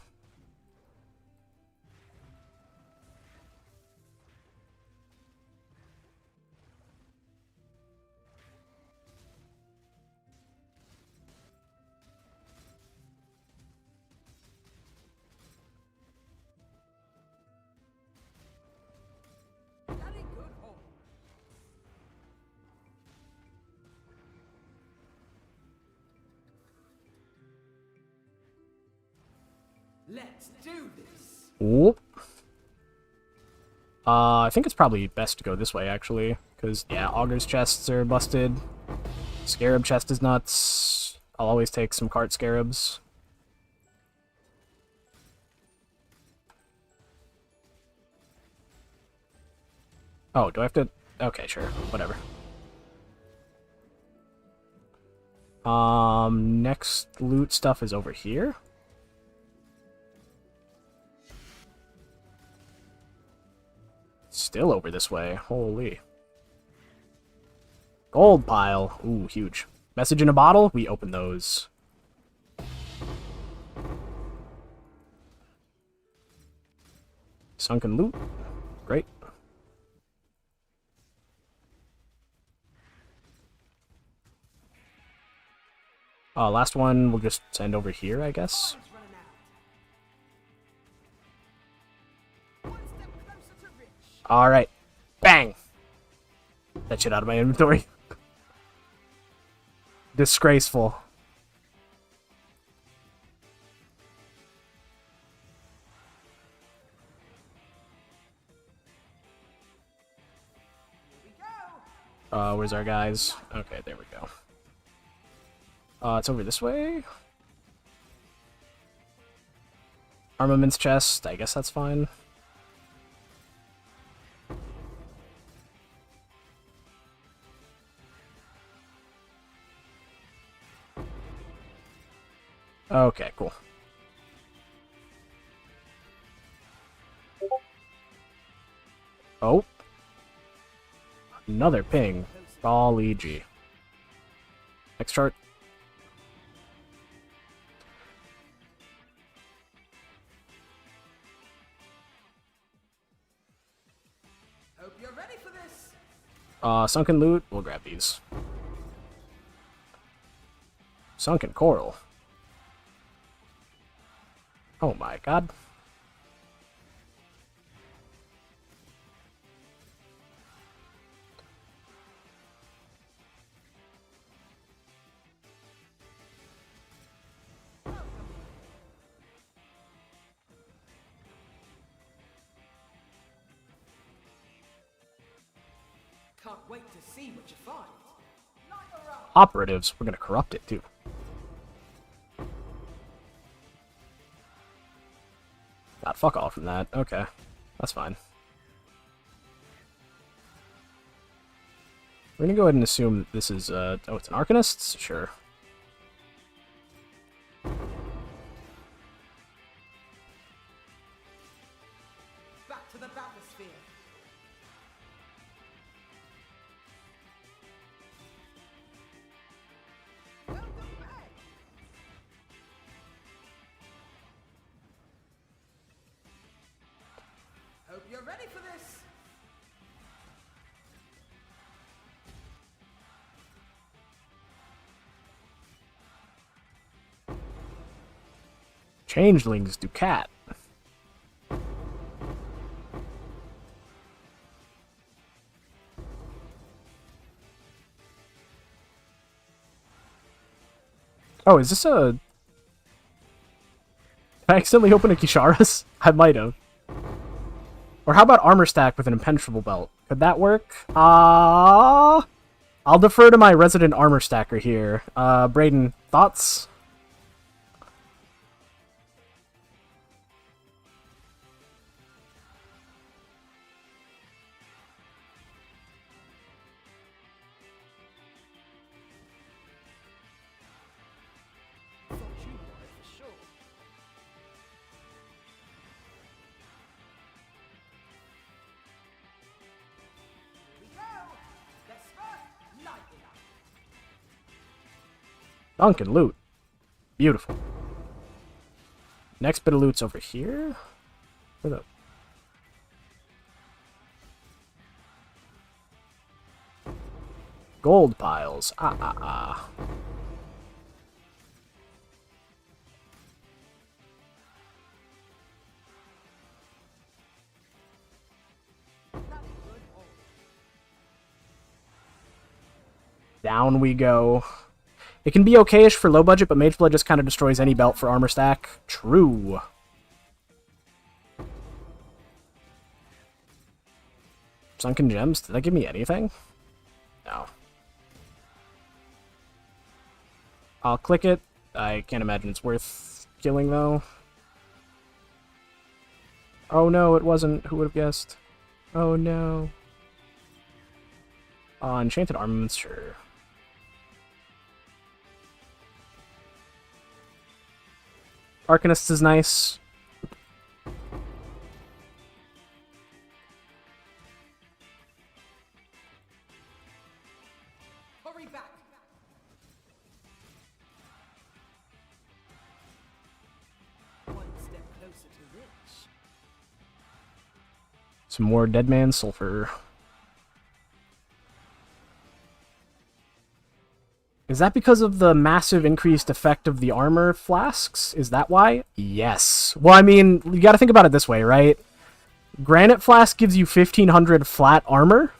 Let's do this. Whoop. I think it's probably best to go this way, actually. Because, yeah, Augur's chests are busted. Scarab chest is nuts. I'll always take some cart scarabs. Oh, do I have to... Okay, sure. Whatever. Next loot stuff is over here. Still over this way. Holy. Gold pile. Ooh, huge. Message in a bottle? We open those. Sunken loot. Great. Last one we'll just send over here, I guess. Alright. Bang! That shit out of my inventory. Disgraceful. Where's our guys? Okay, there we go. It's over this way. Armaments chest, I guess that's fine. Okay, cool. Oh. Another ping. Golly gee. Next chart. Hope you're ready for this. Sunken loot. We'll grab these. Sunken coral. Oh my god. Can't wait to see what you find. Operatives. We're gonna corrupt it too. God, fuck off from that. Okay, that's fine. We're gonna go ahead and assume this is oh, it's an Arcanist? Sure. Back to the bathysphere. Welcome back. Hope you're ready for this. Changelings do cat. Oh, is this a... Did I accidentally open a Kisharas? I might have. Or how about armor stack with an impenetrable belt? Could that work? I'll defer to my resident armor stacker here. Braden, thoughts? Duncan, loot. Beautiful. Next bit of loot's over here. Where the... Gold piles. Ah. Down we go. It can be okay-ish for low budget, but Mageblood just kind of destroys any belt for armor stack. True. Sunken Gems? Did that give me anything? No. I'll click it. I can't imagine it's worth killing, though. Oh no, it wasn't. Who would have guessed? Oh no. Enchanted Armaments, sure. Arcanist is nice. Hurry back. One step closer to rich. Some more Dead Man Sulfur. Is that because of the massive increased effect of the armor flasks? Is that why? Yes. Well, I mean, you gotta think about it this way, right? Granite Flask gives you 1500 flat armor.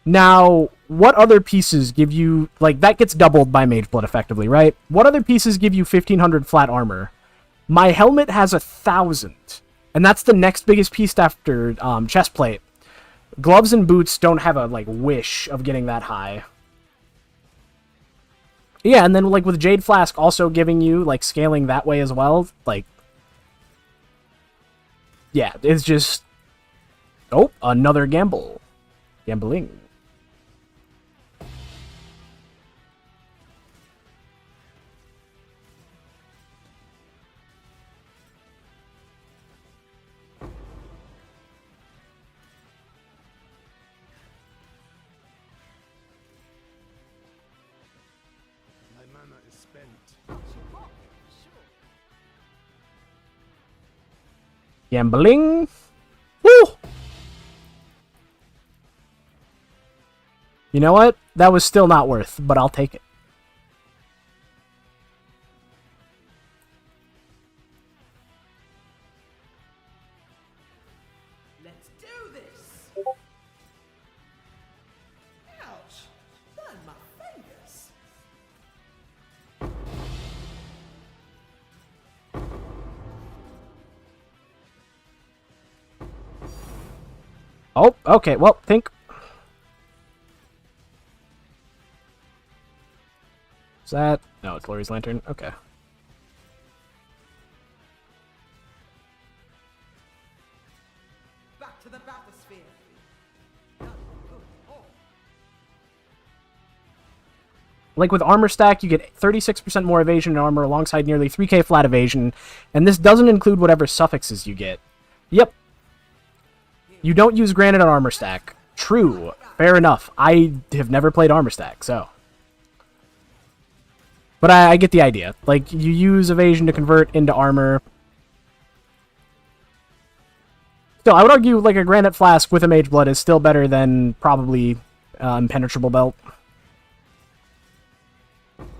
Now, what other pieces give you... Like, that gets doubled by Mageblood, effectively, right? What other pieces give you 1500 flat armor? My helmet has 1000. And that's the next biggest piece after chestplate. Gloves and boots don't have a, like, wish of getting that high. Yeah, and then, like, with Jade Flask also giving you, like, scaling that way as well, like... Yeah, it's just... Oh, another gamble. Gambling. My mana is spent. Gambling. Woo! You know what? That was still not worth, but I'll take it. Let's do this. Ouch! Burn my fingers. Oh, okay. Well, think. Is that... No, it's Lori's lantern. Okay. Back to the bathysphere. Like with armor stack, you get 36% more evasion and armor alongside nearly 3k flat evasion, and this doesn't include whatever suffixes you get. Yep. You don't use granite on armor stack. True. Fair enough. I have never played armor stack, so... But I get the idea. Like, you use evasion to convert into armor. Still, I would argue, like, a granite flask with a mageblood is still better than, probably, impenetrable belt.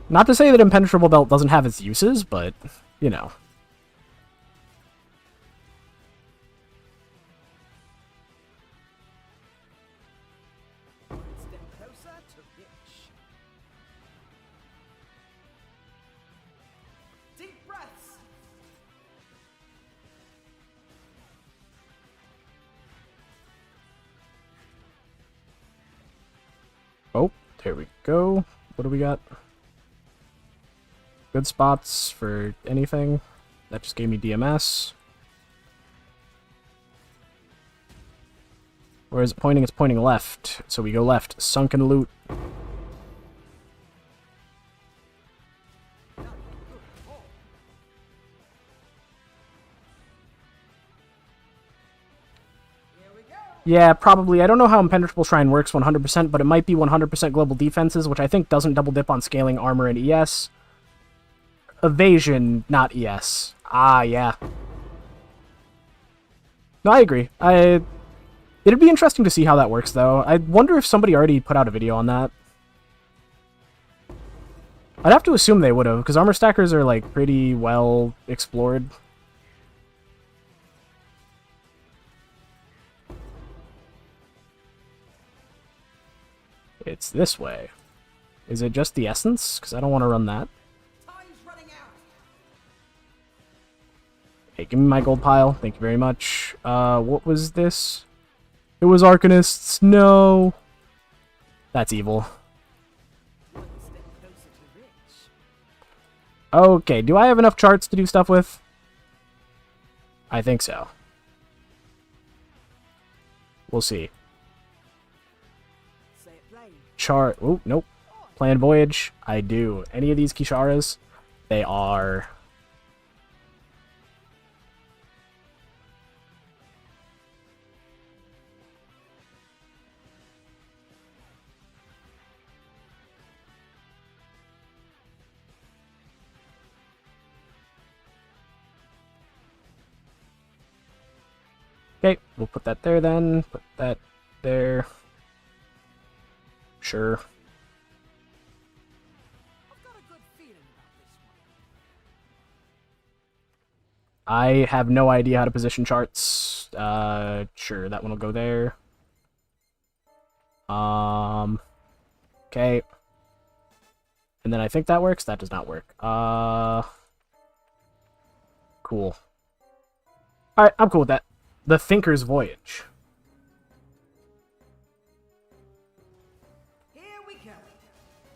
Not to say that impenetrable belt doesn't have its uses, but, you know. Oh, there we go. What do we got? Good spots for anything. That just gave me DMS. Where is it pointing? It's pointing left. So we go left. Sunken loot. Yeah, probably. I don't know how Impenetrable Shrine works 100%, but it might be 100% global defenses, which I think doesn't double dip on scaling armor and ES. Evasion, not ES. Ah, yeah. No, I agree. It'd be interesting to see how that works, though. I wonder if somebody already put out a video on that. I'd have to assume they would have, because armor stackers are, like, pretty well explored. It's this way. Is it just the essence? Because I don't want to run that. Hey, give me my gold pile. Thank you very much. What was this? It was Arcanists. No. That's evil. Okay, do I have enough charts to do stuff with? I think so. We'll see. Chart. Oh, nope. Planned Voyage. I do. Any of these Kisharas? They are... Okay, we'll put that there then. Put that there. Sure. I have no idea how to position charts. Sure, that one will go there. Okay. And then I think that works. That does not work. Cool. Alright, I'm cool with that. The Thinker's Voyage.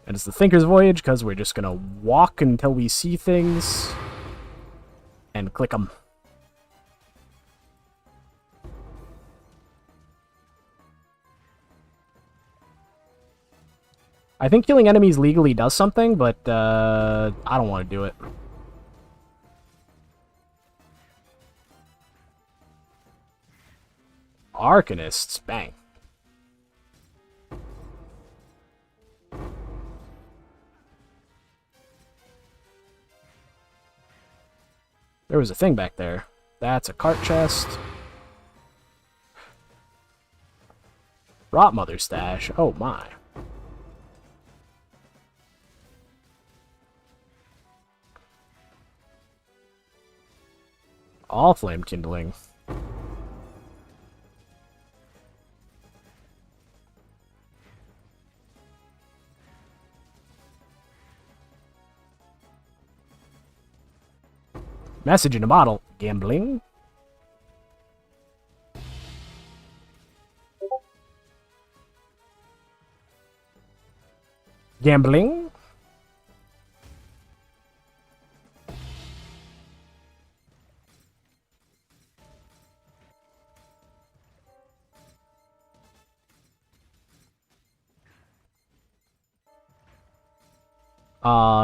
And it's the Thinker's Voyage because we're just going to walk until we see things and click them. I think killing enemies legally does something, but I don't want to do it. Arcanists, bang. There was a thing back there. That's a cart chest. Rot Mother stash. Oh my. All flame kindling. Message in a bottle. Gambling. Gambling.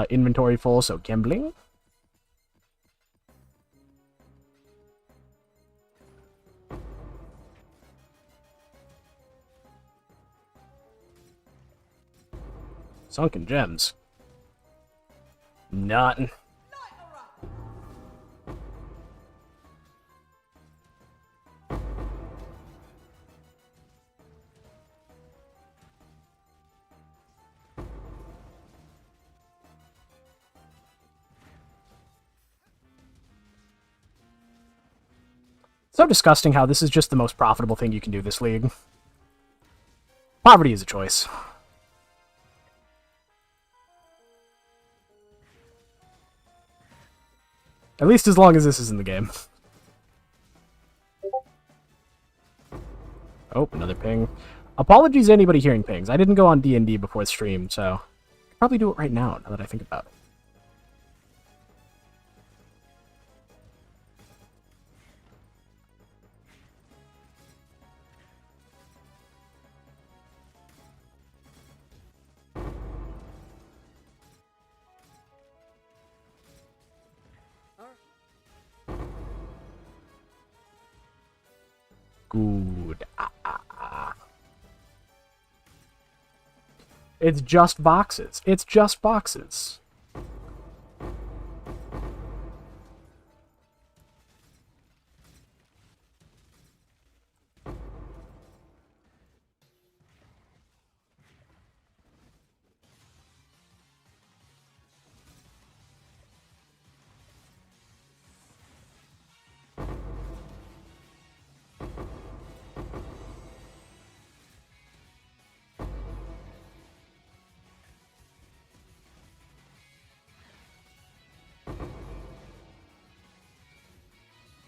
Inventory full, so gambling. Sunken gems. Nothing. So disgusting how this is just the most profitable thing you can do this league. Poverty is a choice. At least as long as this is in the game. Oh, another ping. Apologies to anybody hearing pings. I didn't go on D&D before the stream, so I could probably do it right now that I think about it. Good. It's just boxes. It's just boxes.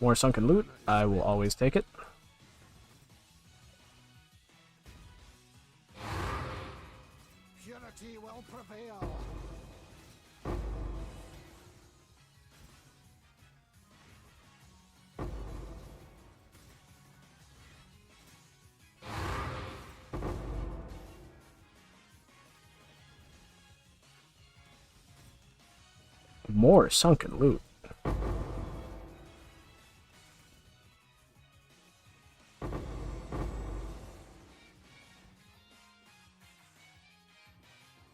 More sunken loot. I will always take it. Purity will prevail. More sunken loot.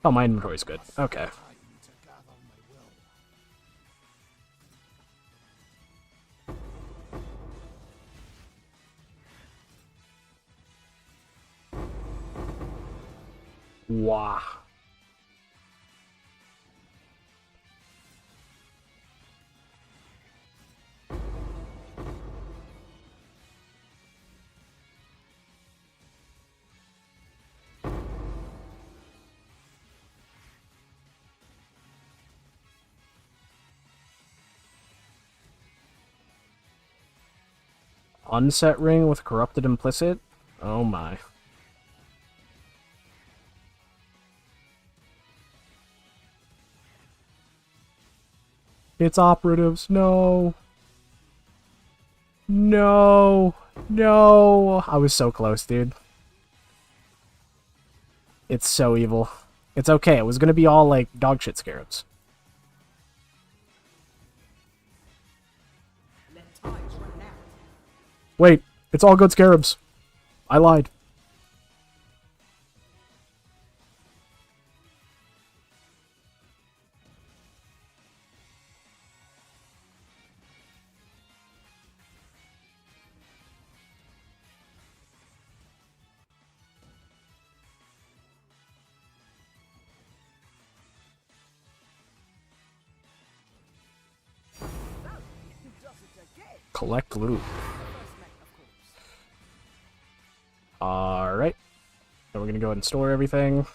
Oh, my inventory's good. Okay. Wow. Unset ring with corrupted implicit? Oh my. It's operatives. No. No. No. I was so close, dude. It's so evil. It's okay. It was gonna be all like dog shit scarabs. Wait, it's all good scarabs. I lied. Collect loot. Alright. So we're gonna go ahead and store everything.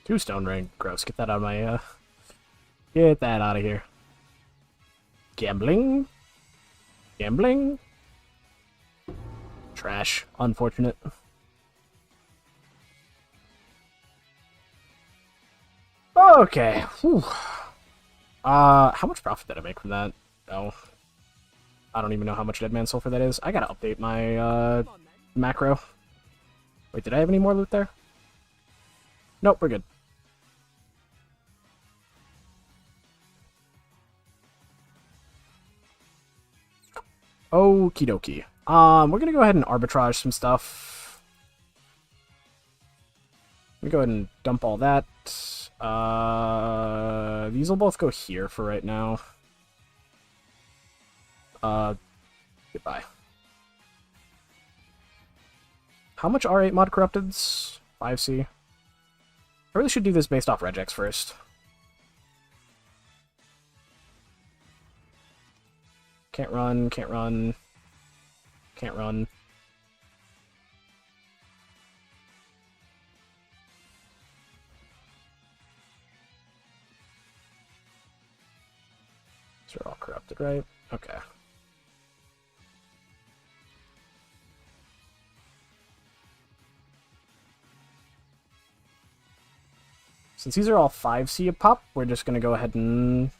Two stone ring. Gross. Get that out of my, get that out of here. Gambling? Gambling? Trash. Unfortunate. Okay. Whew. How much profit did I make from that? Oh. I don't even know how much Dead Man Sulfur that is. I gotta update my, macro. Wait, did I have any more loot there? Nope, we're good. Okie dokie. We're gonna go ahead and arbitrage some stuff. Let me go ahead and dump all that. These will both go here for right now. Goodbye. How much R8 mod corrupteds? 5C. I really should do this based off regex first. Can't run, can't run. Can't run. These are all corrupted, right? Okay. Since these are all 5C a pop, we're just going to go ahead and...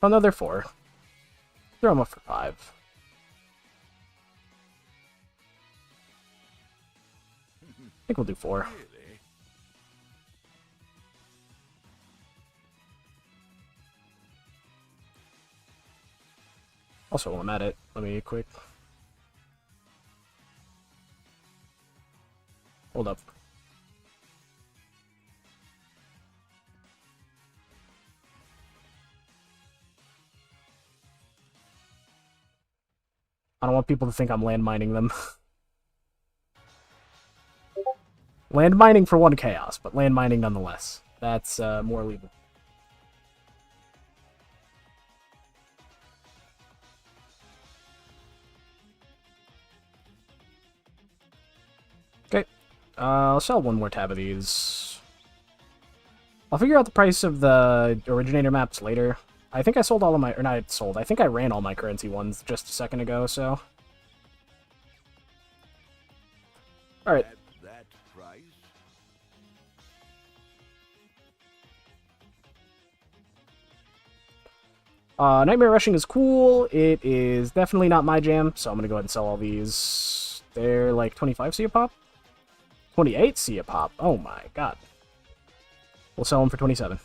Oh no, they're 4. Throw them up for 5. I think we'll do 4. Also, while I'm at it, let me quick... Hold up. I don't want people to think I'm land mining them. Land mining for 1 chaos, but land mining nonetheless. That's more legal. Okay. I'll sell 1 more tab of these. I'll figure out the price of the originator maps later. I think I sold all of my... Or not sold. I think I ran all my currency ones just a second ago, so... Alright. That price? Nightmare Rushing is cool. It is definitely not my jam, so I'm gonna go ahead and sell all these. They're like 25 C a pop? 28 C a pop. Oh my god. We'll sell them for 27.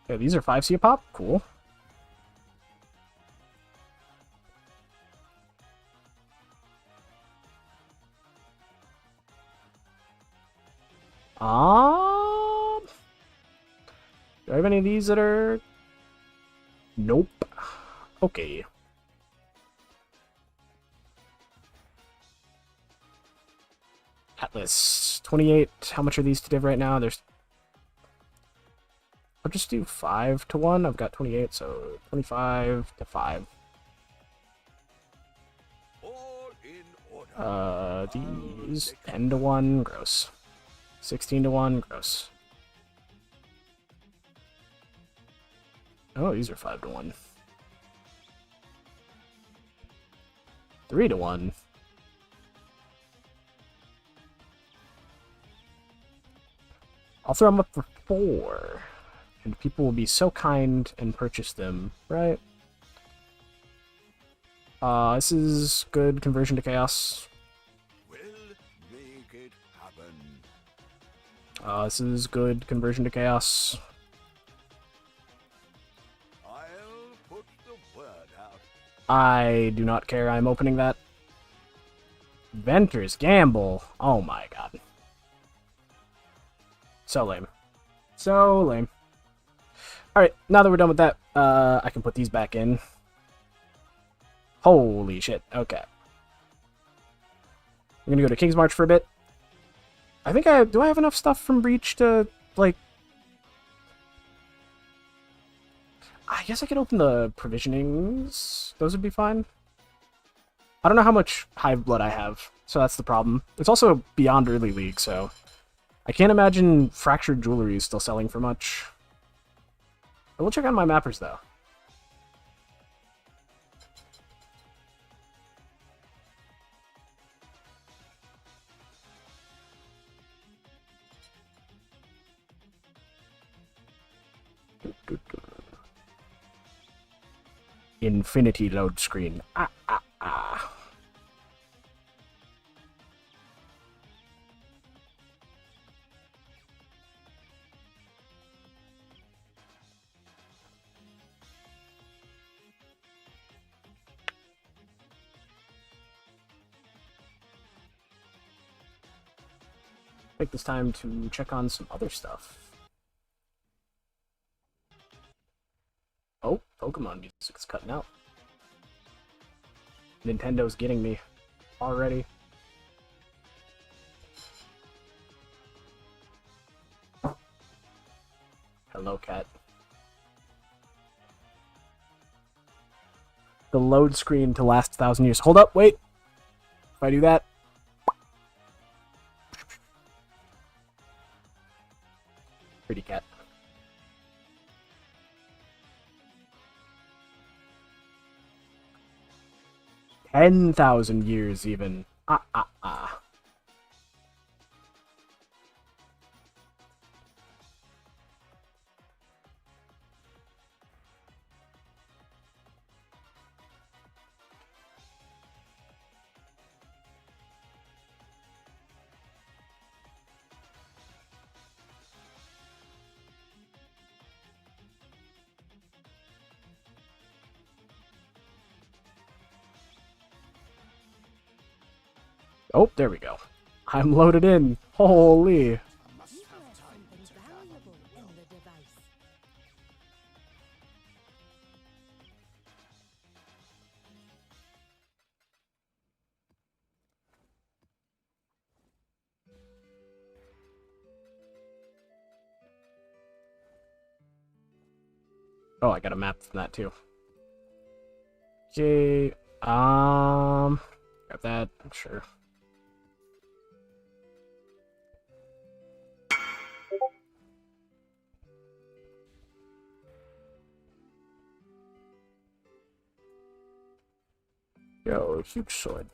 Okay, these are 5C a pop? Cool. Do I have any of these that are... Nope. Okay. Atlas. 28. How much are these to div right now? There's... I'll just do 5 to 1. I've got 28, so 25 to 5. All in order. These 10 to 1. Gross. 16 to 1. Gross. Oh, these are 5 to 1. 3 to 1. I'll throw them up for 4. And people will be so kind and purchase them, right? This is good conversion to chaos. We'll make it happen. This is good conversion to chaos. I'll put the word out. I do not care. I'm opening that. Venter's Gamble. Oh my god. So lame. So lame. Alright, now that we're done with that, I can put these back in. Holy shit. Okay. I'm gonna go to King's March for a bit. I think do I have enough stuff from Breach to, like... I guess I could open the provisionings. Those would be fine. I don't know how much Hive Blood I have, so that's the problem. It's also beyond early league, so... I can't imagine Fractured Jewelry is still selling for much. I will check on my mappers, though. Infinity load screen. Ah, ah, ah. Take this time to check on some other stuff. Oh, Pokemon music's cutting out. Nintendo's getting me already. Hello, cat. The load screen to last 1,000 years. Hold up, wait. If I do that. Pretty cat. $10,000 years even. Ah, ah, ah. Oh, there we go. I'm loaded in. Holy. You have something valuable in the device. Oh, I got a map from that too. Okay, grab that, sure. Yo, huge sword.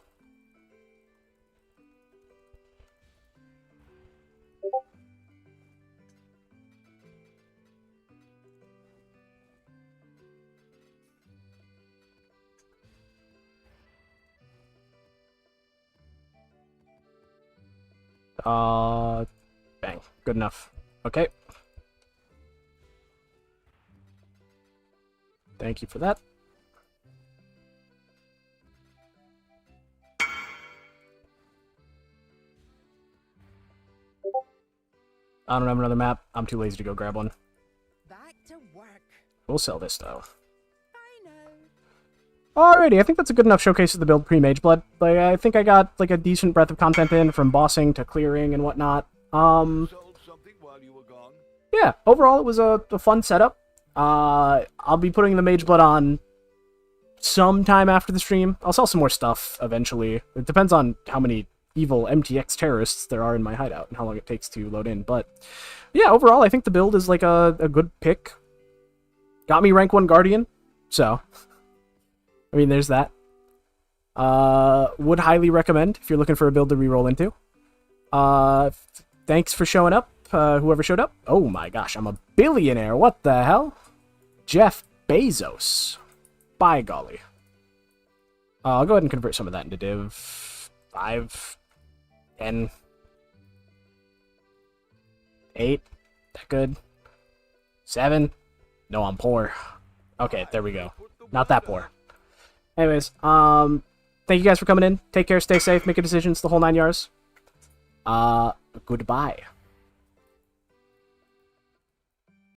Bang. Good enough. Okay. Thank you for that. I don't have another map. I'm too lazy to go grab one. Back to work. We'll sell this, though. I know. Alrighty, I think that's a good enough showcase of the build pre-Mageblood. Like, I think I got, like, a decent breadth of content in, from bossing to clearing and whatnot. Sold something while you were gone. Yeah, overall, it was a fun setup. I'll be putting the Mageblood on sometime after the stream. I'll sell some more stuff eventually. It depends on how many evil MTX terrorists there are in my hideout and how long it takes to load in. But yeah, overall, I think the build is like a good pick. Got me rank 1 Guardian, so I mean, there's that. Would highly recommend if you're looking for a build to reroll into. Thanks for showing up, whoever showed up. Oh my gosh, I'm a billionaire. What the hell? Jeff Bezos. By golly. I'll go ahead and convert some of that into div. 5, 10, 8. That good? 7. No, I'm poor. Okay, there we go. Not that poor. Anyways, thank you guys for coming in. Take care, stay safe, make your decisions, the whole 9 yards. Goodbye.